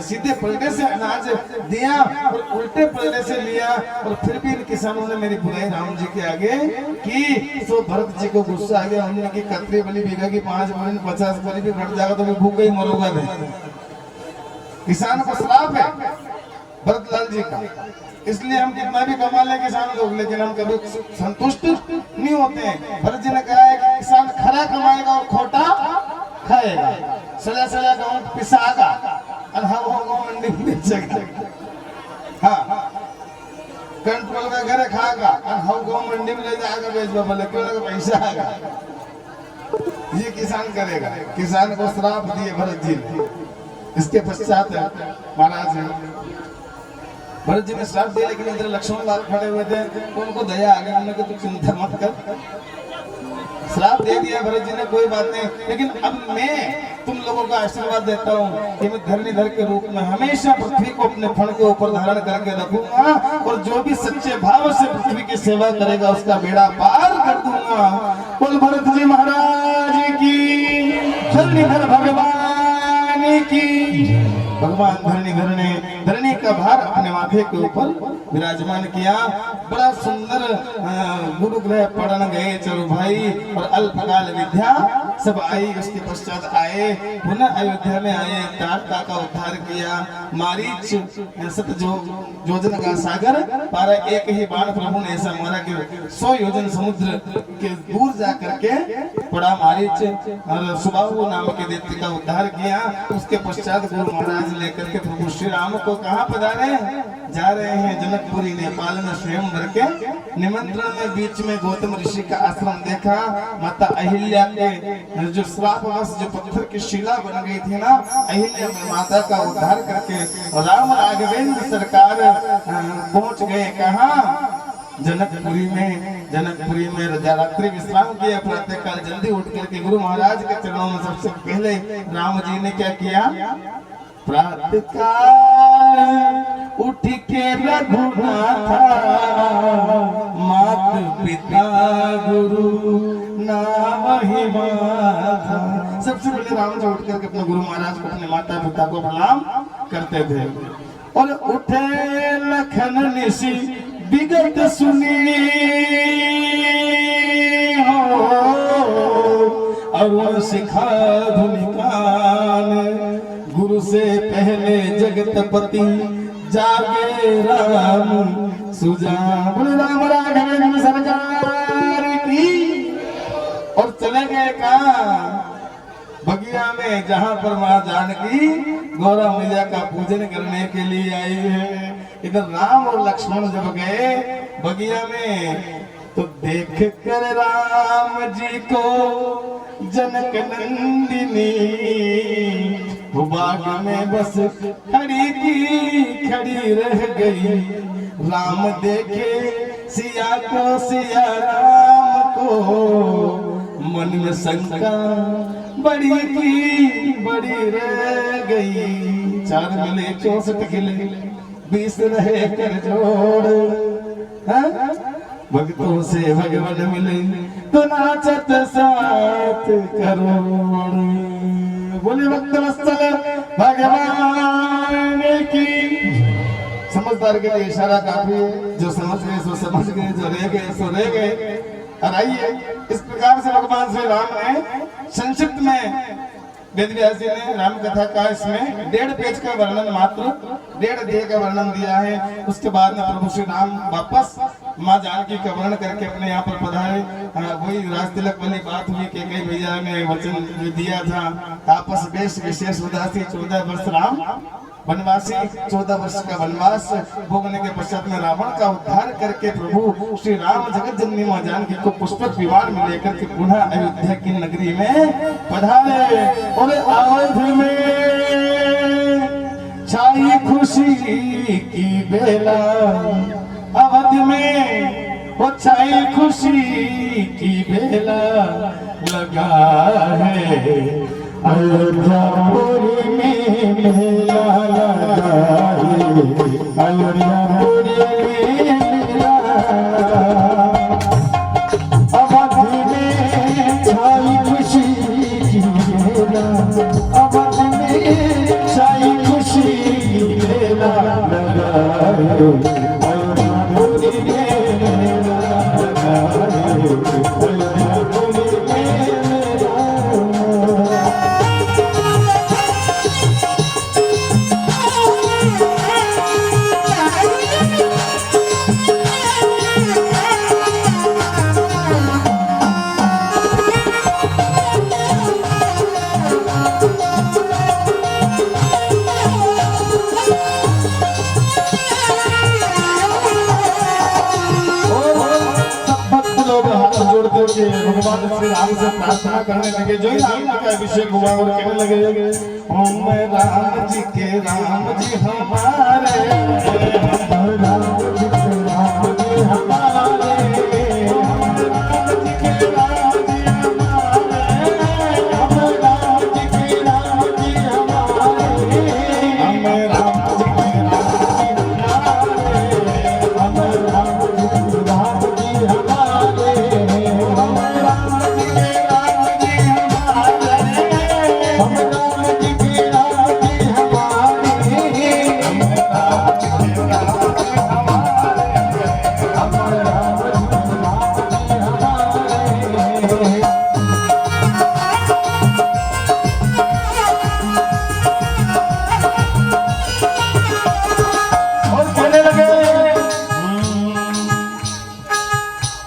सीधे पलटे से अनाज दिया और उल्टे पलटे से लिया, और फिर भी इन किसानों ने मेरी बुराई राम जी के आगे की। तो भरत जी को गुस्सा आ गया। उन्होंने की कतरी बलि बीघा की 5 बलि 50 बलि भी घट जाएगा तो मैं भूख ही मरूंगा नहीं। किसान को श्राप है भरत लाल जी का, इसलिए हम कितना भी कमा लें किसान लोग, लेकिन हम कभी संतुष्ट नहीं होते हैं। भरत जी ने कहा है कि किसान खरा कमाएगा और खोटा खाएगा, सजा सजा गाँव पिसागा और हम मंडी में बेचेगा। हाँ, कंट्रोल का घर खाएगा और हम गाँव मंडी में ले जाएगा बेचवा, बोले क्यों लगा पैसा आएगा। ये किसान करेगा। किसान को श्राप दिए भरत जी ने। इसके पश्चात महाराज भरत जी ने श्राप दिया, लेकिन इधर लक्ष्मण लाल खड़े हुए थे, उनको दया आ गई। उन्होंने कहा तू चिंता मत कर, श्राप दे दिया भरत जी ने, कोई बात नहीं, लेकिन अब मैं तुम लोगों का आशीर्वाद देता हूँ कि मैं धरणीधर के रूप में हमेशा पृथ्वी को अपने फण के ऊपर धारण करके रखूंगा, और जो भी सच्चे भाव से पृथ्वी की सेवा करेगा उसका बेड़ा पार कर दूंगा। बोल भरत जी महाराज की, धरणीधर भगवान की। भगवान धरणीधर ने धरणी का भार अपने माथे के ऊपर विराजमान किया। बड़ा सुंदर गुरुग्रह पढ़न गए चारों भाई, और अल्पकाल विद्या सब आई। उसके पश्चात आए पुनः अयोध्या में आए, तारका का उद्धार किया। मारीच सत योजन का सागर पारा, एक ही बाण प्रभु ने ऐसा मारा कि 100 योजन समुद्र के दूर जा करके पड़ा मारीच, और सुबाहु नाम के दैत्य का उद्धार किया। उसके पश्चात गुरु महाराज लेकर के प्रभु श्री राम को कहाँ पधारे? जा रहे हैं जनकपुरी नेपाल में स्वयंवर के निमंत्रण में। बीच में गौतम ऋषि का आश्रम देखा। माता अहिल्या के जो श्रापवश जो पत्थर की शिला बन गई थी ना, अहिल्या माता का उद्धार करके राम राघवेंद्र सरकार पहुंच गए। कहाँ? जनकपुरी में। जनकपुरी में रात्रि विश्राम किया। प्रातः काल जल्दी उठ करके गुरु महाराज के चरणों में सबसे पहले राम जी ने क्या किया? प्रातःकाल उठ के रघुनाथा, मात पिता गुरु नाम ही माता। सबसे पहले राम जी उठ करके अपने गुरु महाराज को, अपने माता पिता को प्रणाम करते थे। और उठे लखन निशि विगत सुनी, अरुण शिखा धुनिकान, गुरु से पहले जगतपति जागे राम सुजान। बोले राम राघवेंद्र सरकार की। और चले गए कहाँ? बगिया में, जहाँ पर मां जानकी गौरा मैया का पूजन करने के लिए आई है। इधर राम और लक्ष्मण जब गए बगिया में तो देख कर राम जी को जनक नंदिनी वो बाग में बस खड़ी की खड़ी रह गई। राम देखे सिया को, सिया राम को, मन में शंका बड़ी की बड़ी रह गई। 4 मिले 64 किले 20 रहे कर जोड़, हाँ? भक्तों से भगवान मिले तो नाचत 7 करोड़। बोले भक्त वत्सल भगवान की। समझदार के लिए इशारा काफी है। जो समझ गए सो समझ गए, जो रह गए सो रह गए। और आइए इस प्रकार से भगवान श्री राम ने संक्षिप्त में वेद व्यास जी ने राम कथा का इसमें 1.5 पेज का वर्णन, मात्र 1.5 अध्याय का वर्णन दिया है। उसके बाद में प्रभु श्री राम वापस माँ जानकी का वर्णन करके अपने यहाँ पर पधारे। वही राज तिलक वाली बात हुई कि कई भैया ने वचन दिया था, आपस बेश विशेष उदासी 14 वर्ष राम वनवासी, 14 वर्ष का वनवास भोगने के पश्चात में रावण का उद्धार करके प्रभु श्री राम जगत जननी मां जानकी को पुष्पक विमान में लेकर के पुनः अयोध्या की नगरी में पधारे। और अवध में छाई खुशी की बेला, अवध में वो छाई खुशी की बेला लगा है। अयोध्यापुरी में मेला लगा है, अयोध्यापुरी में मेला। अवध में छाई खुशी की बेला, अवध में छाई खुशी की बेला लगा है। अयोध्यापुरी में मेला लगा है, अयोध्यापुरी में भगवान श्री राम से प्रार्थना करने लगे। जो राम का अभिषेक हुआ और कहने लगे, ओम राम जी के राम जी हमारे, राम जी के राम जी हमारे, राम जी के राम जी हमारे, राम जी के राम जी हमारे, हम राम जी के राम जी हमारे, हम राम जी के राम जी हमारे।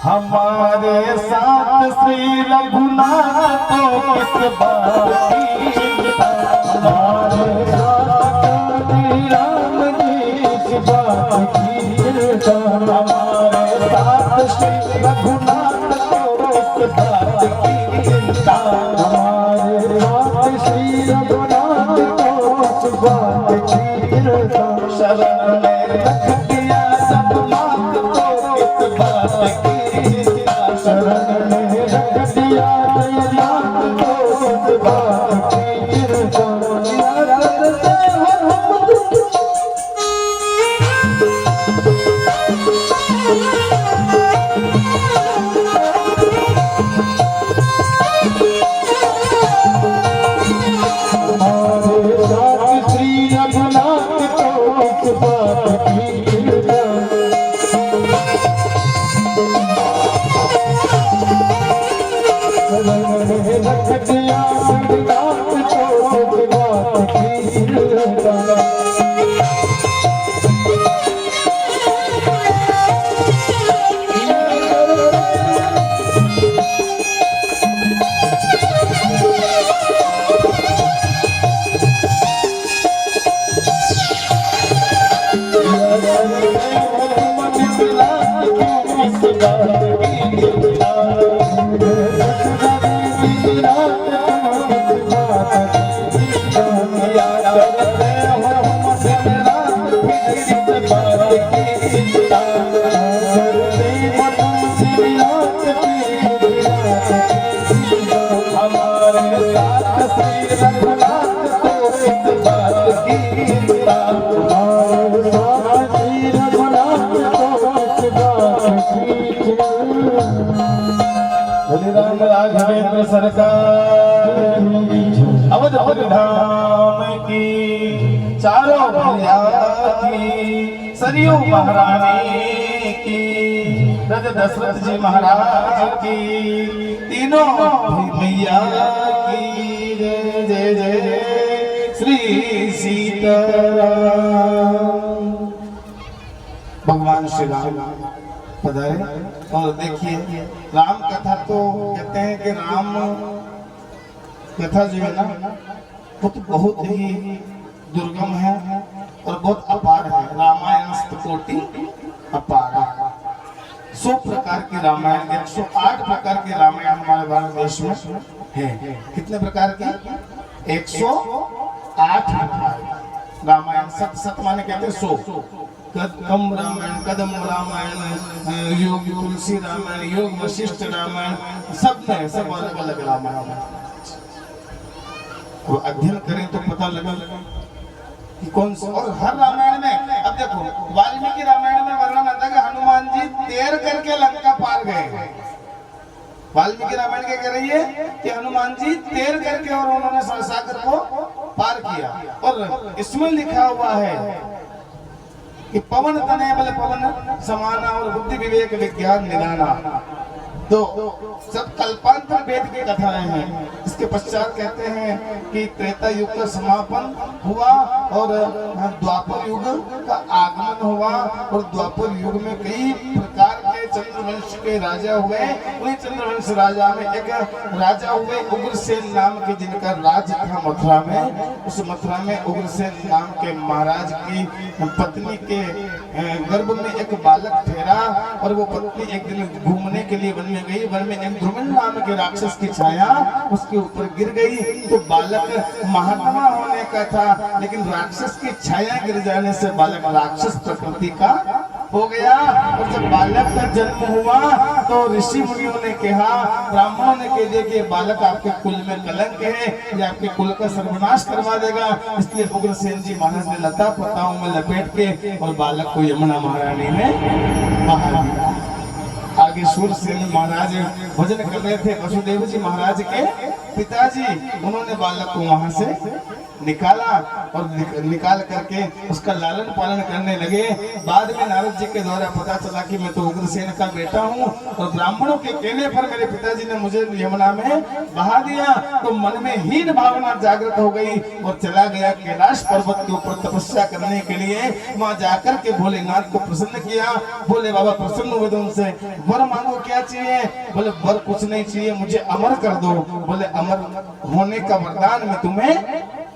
हमारे साथ श्री रघुनाथ तो किस बात की चिंता, हमारे साथ श्री राम जी किस बात की चिंता, हमारे साथ श्री रघुनाथ तो किस बात की चिंता, हमारे साथ श्री रघुनाथ तो किस बात की चिंता। शरण में रख दिया सब मात तो किस बात की, शरण में रख दिया जयनाथ को किस बात की चिंता। हमारे साथ श्री रघुनाथ को किस बात की चिंता। शरण में रख दिया रात को रात की चिंता राम राघवेंद्र सरकार अवधपुर धाम की चारों भैया की सरयू महारानी की रज दशरथ जी महाराज की तीनों भैया की जय जय जय जय श्री सीताराम। भगवान श्री राम पधारे और देखिए राम कथा तो कहते हैं कि राम कथा जो है ना वो तो बहुत ही दुर्गम है और बहुत अपार है। रामायण स्तकोटि अपार 100 प्रकार की रामायण 108 प्रकार की रामायण हमारे भारत देश में है। कितने प्रकार की 108 रामायण। सत माने कहते हैं 100। कदम रामायण, कदम रामायण, योग तुलसी रामायण, योग वशिष्ठ रामायण, सब में सब अलग अलग रामायण है। तो अध्ययन करें तो पता लगा कि कौन सा। और हर रामायण में अब देखो वाल्मीकि रामायण में वर्णन आता है कि हनुमान जी तैर करके लंका पार गए। वाल्मीकि रामायण क्या कह रही है कि हनुमान जी तैर करके और उन्होंने सागर को पार किया। और इसमें लिखा हुआ है कि पवन तनय बल पवन समाना और बुद्धि विवेक विज्ञान निदाना। तो सब कल्पांतर वेद की कथाएं हैं। इसके पश्चात कहते हैं कि त्रेता युग का समापन हुआ और द्वापर युग का आगमन हुआ। और द्वापर युग में कई प्रकार के चंद्रवंश के राजा हुए। उन्हीं चंद्रवंश राजा में एक राजा हुए उग्रसेन नाम के, जिनका राज था मथुरा में। उस मथुरा में उग्रसेन नाम के महाराज की पत्नी के गर्भ में एक बालक ठहरा। और वो पत्नी एक दिन घूमने के लिए वन में गई। वन में एक ध्रुमन नाम के राक्षस की छाया उसके ऊपर गिर गई। तो बालक महात्मा होने का था, लेकिन राक्षस की छाया गिर जाने से बालक राक्षस प्रकृति का हो गया। और जब बालक का जन्म हुआ तो ऋषि मुनियों ने कहा, ब्राह्मणों ने कह दिया कि बालक आपके कुल में कलंक है, ये आपके कुल का सर्वनाश करवा देगा। इसलिए उग्रसेन जी महाराज ने लता पताओं में लपेट के और बालक को यमुना महारानी में बहा दिया। आगे सूरसेन महाराज भजन कर रहे थे। वसुदेव जी महाराज के पिताजी उन्होंने बालक को वहां से निकाला और निकाल करके उसका लालन पालन करने लगे। बाद में नारद जी के द्वारा पता चला कि मैं तो उग्रसेन का बेटा हूँ और ब्राह्मणों के कहने पर मेरे पिताजी ने मुझे यमुना में बहा दिया। तो मन में हीन भावना जागृत हो गई और चला गया कैलाश पर्वत के ऊपर तपस्या करने के लिए। वहां जाकर के भोलेनाथ को प्रसन्न किया। बोले बाबा प्रसन्न हुए तो उनसे वर मांगो, क्या चाहिए? बोले वर कुछ नहीं चाहिए, मुझे अमर कर दो। बोले अमर होने का वरदान मैं तुम्हें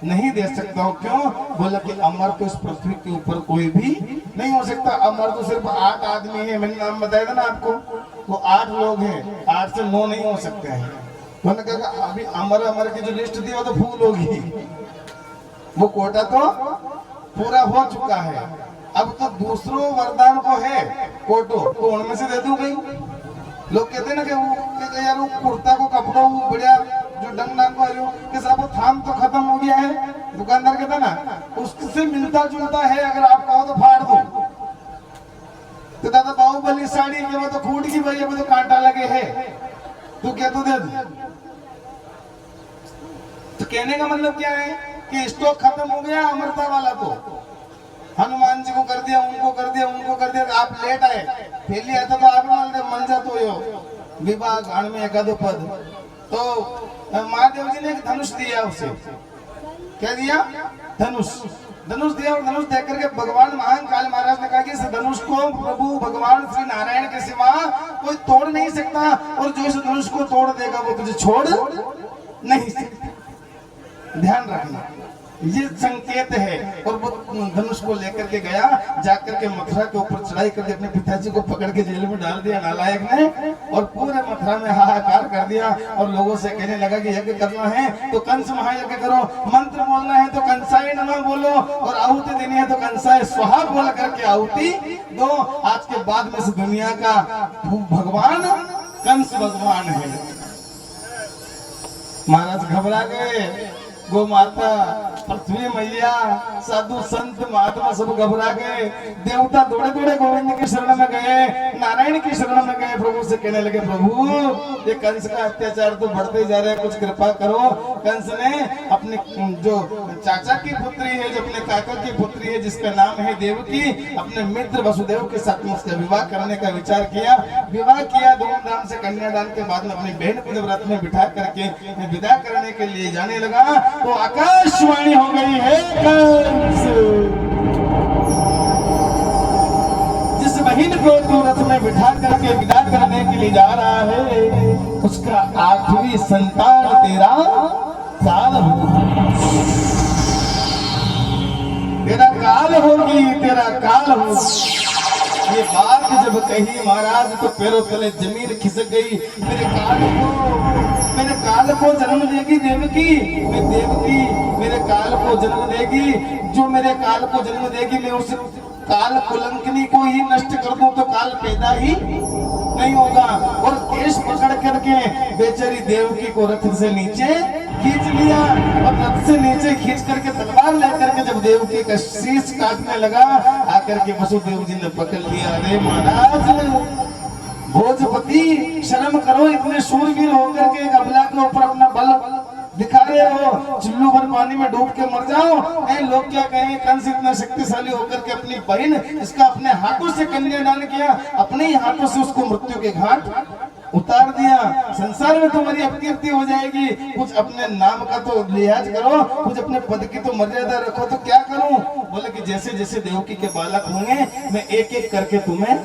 नहीं दे सकता हूँ। क्यों? बोला कि अमर तो इस पृथ्वी के ऊपर कोई भी नहीं हो सकता। अमर तो सिर्फ 8 आदमी है। मैंने नाम बताया था ना आपको, वो 8 लोग हैं, 8 से 9 नहीं हो सकते हैं। मैंने कहा अभी अमर की जो लिस्ट थी वो तो फूल होगी, वो कोटा तो पूरा हो चुका है। अब तो दूसरों वरदान को है कोटो, तो उनमें से दे दूं कहीं। लोग कहते हैं ना कि वो यार वो कुर्ता को कपड़ा वो बढ़िया जो डंग डांग को कि साहब वो थाम तो खत्म हो गया है। दुकानदार कहता ना उससे मिलता जुलता है, अगर आप कहो तो फाड़ दो। तो दादा बाहुबली साड़ी के वो तो खूट की भैया वो तो कांटा लगे है, तू क्या तो दे दो। तो कहने का मतलब क्या है कि स्टॉक खत्म हो गया अमरता वाला। तो हनुमान जी को कर दिया, उनको कर दिया, उनको कर दिया। आप लेट आए, पहले आता तो आप मन जा तो यो विवाह गान में एकादो पद तो महादेव जी ने एक धनुष दिया उसे। क्या दिया? धनुष। धनुष दिया और धनुष देख करके भगवान महान काल महाराज ने कहा कि इस धनुष को प्रभु भगवान श्री नारायण के सिवा कोई तोड़ नहीं सकता, और जो इस धनुष को तोड़ देगा वो तुझे छोड़ नहीं सकता। ध्यान रखना, ये संकेत है। और वो धनुष को लेकर के गया, जाकर के मथुरा के ऊपर चढ़ाई करके अपने पिताजी को पकड़ के जेल में डाल दिया नालायक ने, और पूरे मथुरा में हाहाकार कर दिया। और लोगों से कहने लगा कि यज्ञ करना है तो कंस महायज्ञ करो, मंत्र बोलना है तो कंसाय नमः बोलो, और आहुति देनी है तो कंसाय स्वाहा बोल करके आहुति दो। आज के बाद में इस दुनिया का भगवान कंस भगवान है। महाराज घबरा गए, गो माता, पृथ्वी मैया, साधु संत महात्मा सब घबरा गए। देवता दौड़े दौड़े गोविंद की शरण में गए, नारायण की शरण में गए। प्रभु से कहने लगे, प्रभु ये कंस का अत्याचार तो बढ़ते ही जा रहा है, कुछ कृपा करो। कंस ने अपने जो चाचा की पुत्री है, जो अपने काका की पुत्री है, जिसका नाम है देवकी, अपने मित्र वसुदेव के साथ में उसका विवाह करने का विचार किया। विवाह किया धूमधाम से, कन्यादान के बाद में अपनी बहन को जब रथ में बिठा करके विदा करने के लिए जाने लगा तो आकाशवाणी हो गई है, कंस जिस बहन को तू रथ में बिठा करके विदा करने के लिए जा रहा है, उसका 8वीं संतान तेरा काल होगी, तेरा काल होगी, तेरा काल होगी। ये बात जब कही महाराज तो पैरों तले जमीन खिसक गई। मेरे काल को जन्म देगी देवकी, मैं देवकी मेरे काल को जन्म देगी। जो मेरे काल को जन्म देगी, मैं उस काल कुलंकनी को ही नष्ट कर दूं तो काल पैदा ही नहीं होगा। और केश पकड़ करके बेचारी देवकी को रथ से नीचे खींच लिया, और रथ से नीचे खींच करके तलवार लेकर के जब देवकी का शीश काटने लगा, आकर के वसुदेव जी ने पकड़ लिया। अरे महाराज भोजपति, शर्म करो, इतने शूरवीर होकर के एक अबला के ऊपर अपना बल दिखा रहे हो, चुल्लू भर पानी में डूब के मर जाओ। लोग क्या कहेंगे, कंस इतना शक्तिशाली होकर के अपनी बहन, इसका अपने हाथों से कन्यादान किया, अपने ही हाथों से उसको मृत्यु के घाट उतार दिया। संसार में तुम्हारी अपकीर्ति हो जाएगी, कुछ अपने नाम का तो लिहाज करो, कुछ अपने पद की तो मर्यादा रखो। तो क्या करूं? बोले कि जैसे जैसे देवकी के बालक होंगे मैं एक एक करके तुम्हें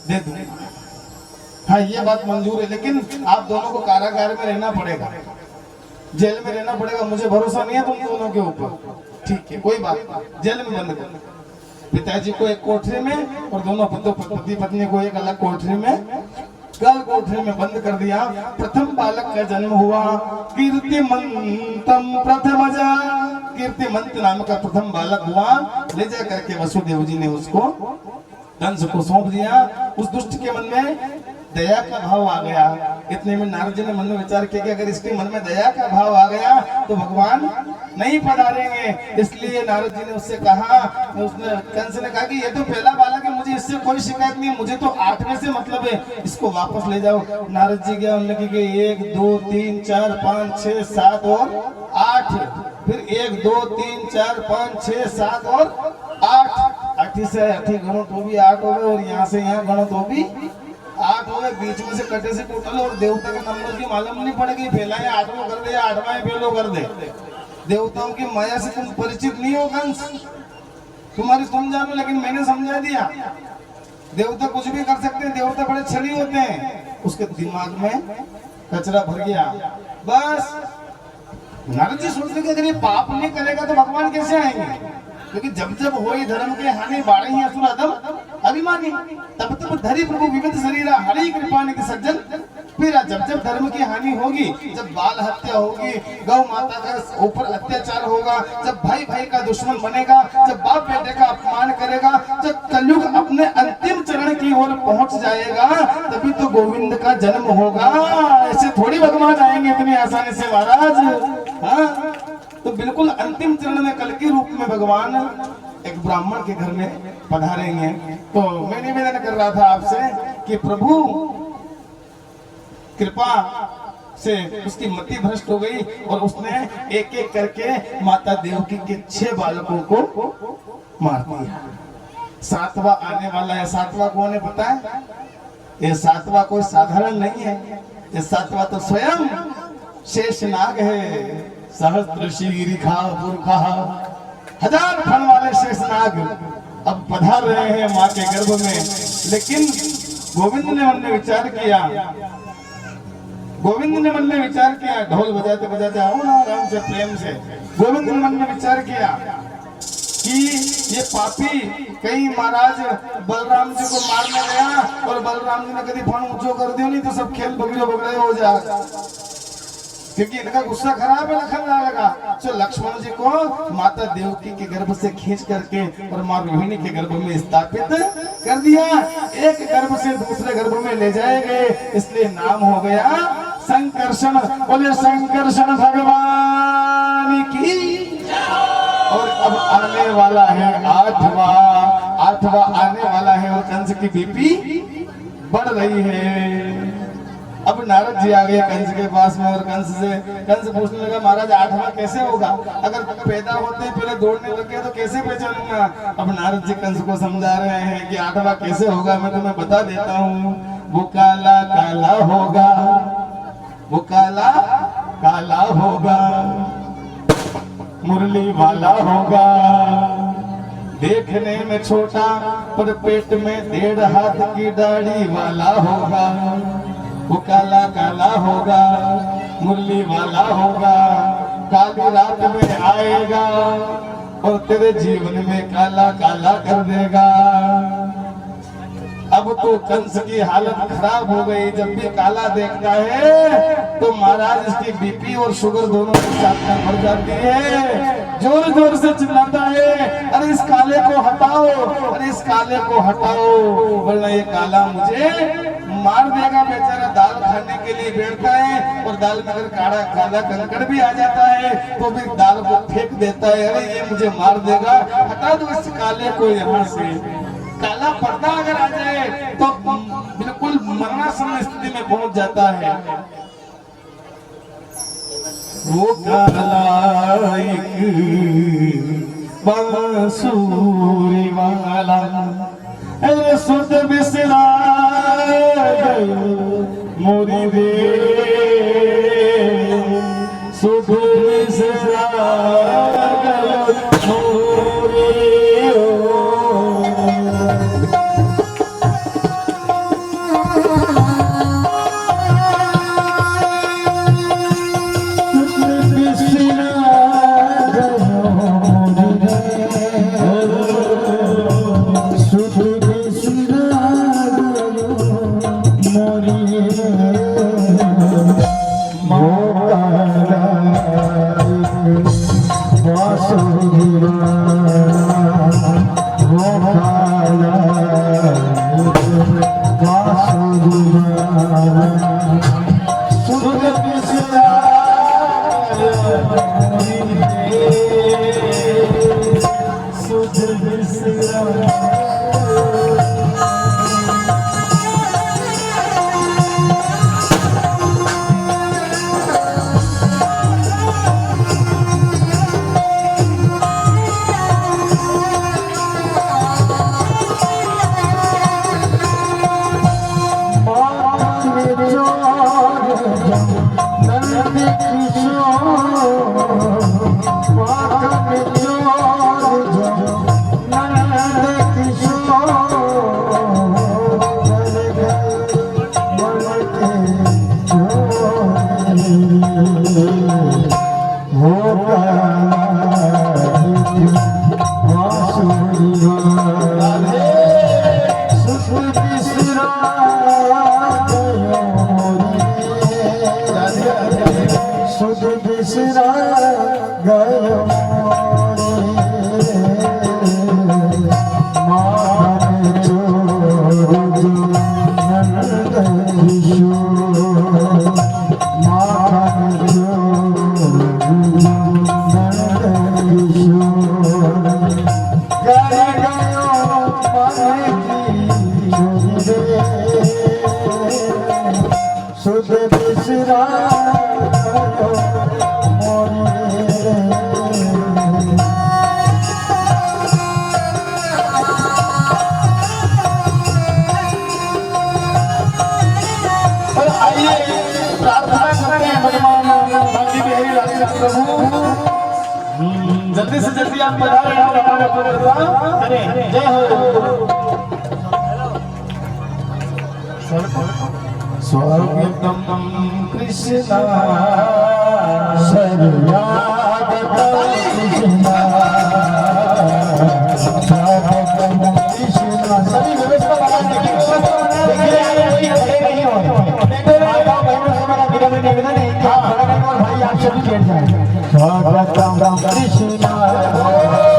दे दूंगा। हाँ, ये बात मंजूर है, लेकिन आप दोनों को कारागार में रहना पड़ेगा, जेल में रहना पड़ेगा। मुझे भरोसा नहीं है तुम दोनों के ऊपर। ठीक है, कोई बात नहीं, जेल में बंद कर। पिताजी को एक कोठरी में और दोनों पति पत्नी को एक अलग कोठरी में, कल कोठरी में बंद कर दिया। प्रथम बालक का जन्म हुआ, कीर्तिमंतम प्रथमजा, कीर्तिमंत नाम का प्रथम बालक हुआ। ले जा करके वसुदेव जी ने उसको कंस को सौंप दिया। उस दुष्ट के मन में दया का भाव आ गया। इतने में नारद जी ने मन में विचार किया कि अगर इसके मन में दया का भाव आ गया तो भगवान नहीं पधारेंगे। इसलिए नारद जी ने उससे कहा, उसने कंस ने कहा कि ये तो पहला बालक है, मुझे इससे कोई शिकायत नहीं है, मुझे तो 8वें से मतलब है, इसको वापस ले जाओ। नारद जी गया, उन्होंने कहा कि 1 2 3 4 5 6 7 और 8, फिर 1 2 3 4 5 6 7 और 8, 8 से 8 गणों तो भी 8 हो गए, और यहाँ से यहाँ गणों तो भी 8 हो गए, बीच में से कटे से टोटल। और देवता के नंबर की मालूम नहीं पड़ेगी, फैलाए 8वां कर दे, 8वां फेलो कर दे। देवताओं की माया से तुम परिचित नहीं हो कंस, तुम्हारी तुम जानो, लेकिन मैंने समझा दिया। देवता कुछ भी कर सकते हैं, देवता बड़े छली होते हैं। उसके दिमाग में कचरा भर गया। बस नारद जी सोचते कि अगर ये पाप नहीं करेगा तो भगवान कैसे आएंगे, क्योंकि जब जब होई धर्म के हानि बाढ़े ही असुर अधम अभिमानी, तब तब धरी प्रभु विविध शरीरा, हरि कृपा निधि सज्जन पीरा। जब जब धर्म की हानि होगी, जब बाल हत्या होगी, गौ माता का ऊपर अत्याचार होगा, जब भाई भाई का दुश्मन बनेगा, जब बाप बेटे का अपमान करेगा, जब कलयुग अपने अंतिम चरण की ओर पहुंच जाएगा, तभी तो गोविंद का जन्म होगा। ऐसे थोड़ी भगवान आएंगे इतनी आसानी से महाराज। हाँ, तो बिल्कुल अंतिम चरण में कल के रूप में भगवान एक ब्राह्मण के घर में पधारेंगे। तो मैं निवेदन कर रहा था आपसे कि प्रभु कृपा से उसकी मति भ्रष्ट हो गई और उसने एक एक करके माता देवकी के 6 बालकों को मार दिया। 7वां आने वाला है। 7वां कौन है पता है? ये 7वां कोई साधारण नहीं है, ये 7वां तो स्वयं शेषनाग है, सहस्त्र शीरिखा पुरखा, 1000 फन वाले शेषनाग अब पधार रहे हैं माँ के गर्भ में। लेकिन गोविंद ने मन में विचार किया, गोविंद ने मन में विचार किया, ढोल बजाते बजाते आओ ना आराम से प्रेम से। गोविंद ने मन में विचार किया कि ये पापी कहीं महाराज बलराम जी को मारने गया और बलराम जी ने कभी फण ऊंचो कर दियो नहीं तो सब खेल बगड़े हो जाएगा, क्योंकि इनका गुस्सा खराब है लखन लगा। तो लक्ष्मण जी को माता देवकी के गर्भ से खींच करके और माँ रोहिणी के गर्भ में स्थापित कर दिया, एक गर्भ से दूसरे गर्भ में ले जाए गए, इसलिए नाम हो गया संकर्षण। बोले संकर्षण भगवान की। और अब आने वाला है आठवां आने वाला है और कंस की बीपी बढ़ रही है। अब नारद जी आ गए कंस के पास में और कंस पूछने लगा महाराज 8वां कैसे होगा, अगर पैदा होते ही पहले दौड़ने लग गया तो कैसे पहचानूंगा। अब नारद जी कंस को समझा रहे हैं कि 8वां कैसे होगा, मैं तुम्हें बता देता हूँ। वो काला काला होगा, वो काला काला होगा, मुरली वाला होगा, देखने में छोटा पर पेट में 1.5 हाथ की दाढ़ी वाला होगा। वो काला काला होगा, मुरली वाला होगा, काली रात में आएगा और तेरे जीवन में काला काला कर देगा। अब तो कंस की हालत खराब हो गई, जब भी काला देखता है तो महाराज इसकी बीपी और शुगर दोनों के साथ में बढ़ जाती है। जोर जोर से चिल्लाता है, अरे इस काले को हटाओ, अरे इस काले को हटाओ, वरना ये काला मुझे मार देगा। बेचारा दाल खाने के लिए बैठता है और दाल में अगर काला कंकड़ भी आ जाता है तो भी दाल को फेंक देता है, अरे ये मुझे मार देगा, हटा दो इस काले को यहाँ से। काला पर्दा अगर आ जाए तो बिल्कुल मरणासन्न स्थिति में पहुंच जाता है। वो काला एक बांसुरी वाला सुध बिसरा मोरी रे, सुध बिसरा प्रार्थना करते हैं भगवान जी आप पधारे हैं हमारे पुत्र अरे जय हो स्वागतम कृष्णा सर्वागतम कृष्णा स्वागतम कृष्णा सभी व्यवस्था वाला देखिए खड़े नहीं हो माता बहनों से मेरा विनम्र निवेदन है कि आप खड़े रहें और भाई आप सभी बैठ जाएं स्वागतम कृष्णा स्वागतम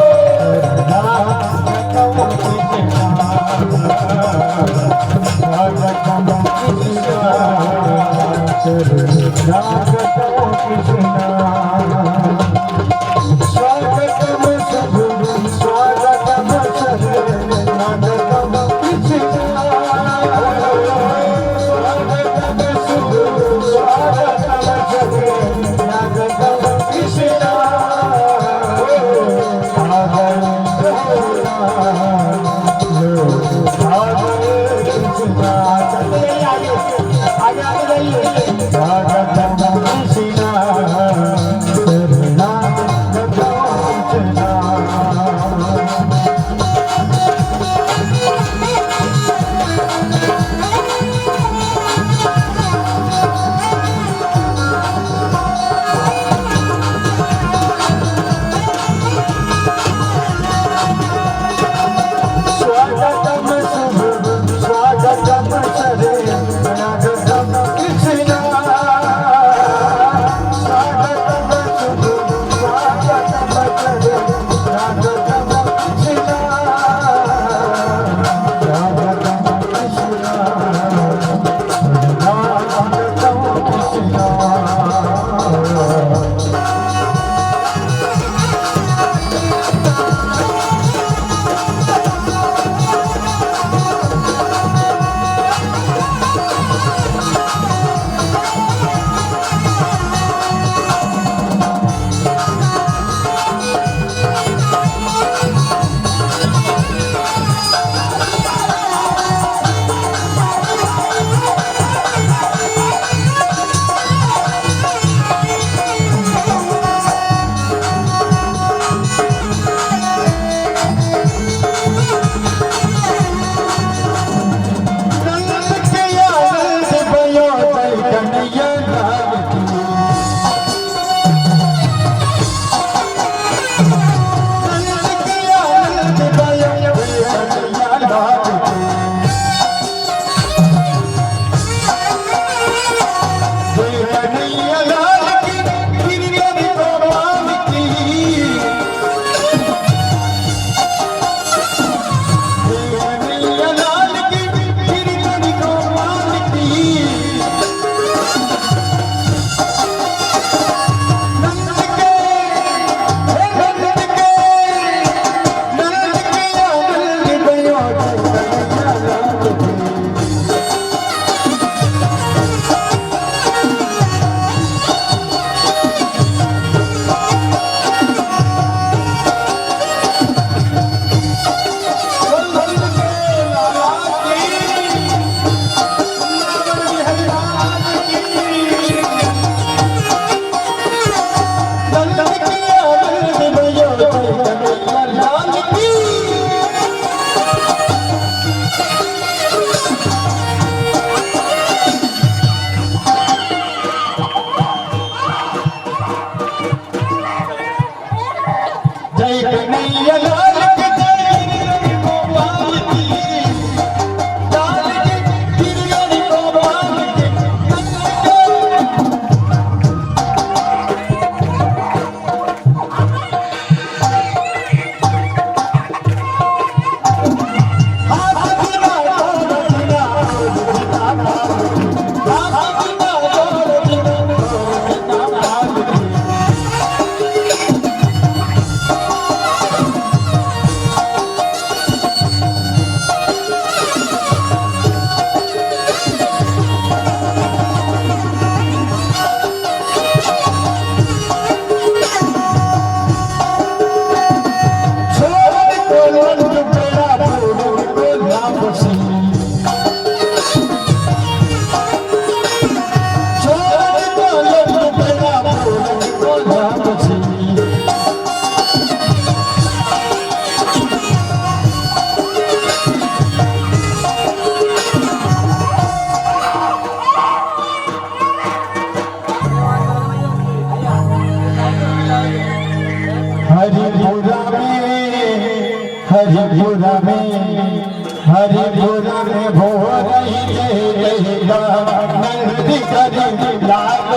आगे आगे जाइए स्वागतम कृष्णा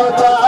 Thank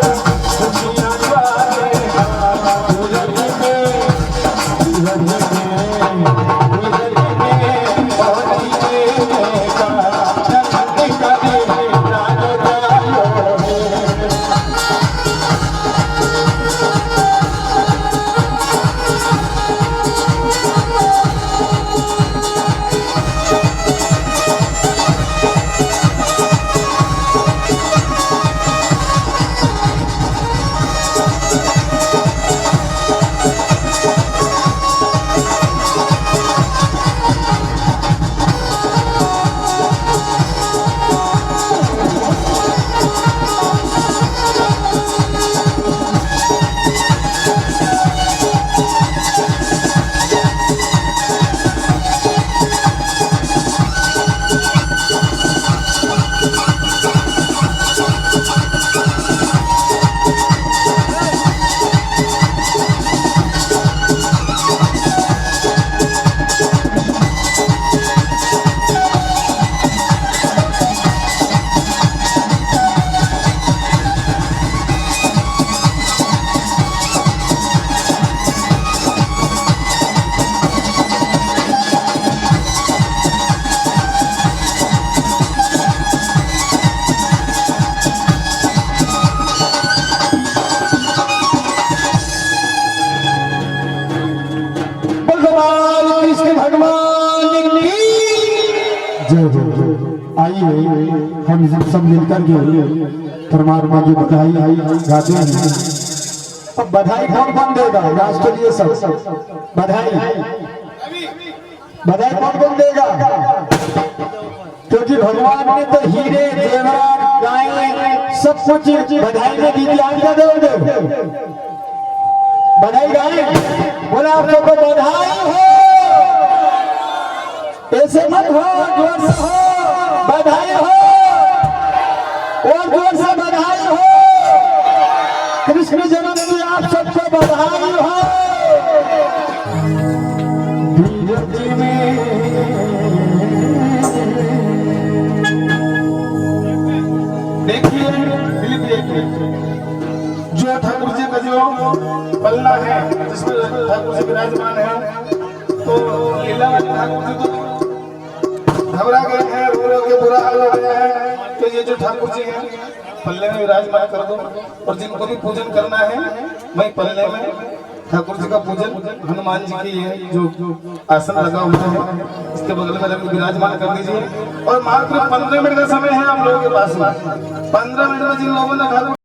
you. जय हो। आइए हम सब मिलकर के परमात्मा की बधाई गाते हैं। अब बधाई कौन कौन देगा? राज के लिए सब बधाई कौन कौन देगा? क्योंकि भगवान ने तो हीरे जेवरात गाय सब कुछ बधाई में दी थी। आप क्या दोगे? बधाई गाए, बोला आप सबको बधाई हो। ऐसे मत हो, जोर से हो, बधाई हो, और जोर से बधाई हो। कृष्ण जन्म की आप सबको बधाई हो। देखिए जो ठाकुर जी का जो पल्ला है जिसमें ठाकुर जी विराजमान है, तो लीलावती ठाकुर जी तो घबरा गए हैं, रो रो के बुरा हाल हो गया है। तो ये जो ठाकुर जी हैं पल्ले में विराजमान कर दो, और जिनको भी पूजन करना है वही पल्ले में ठाकुर जी का पूजन हनुमान जी की है जो आसन लगा हुआ है इसके बगल में रख विराजमान कर दीजिए। और मात्र 15 मिनट का समय है आप लोगों के पास में। 15 मिनट में जिन लोगों ने ठाकुर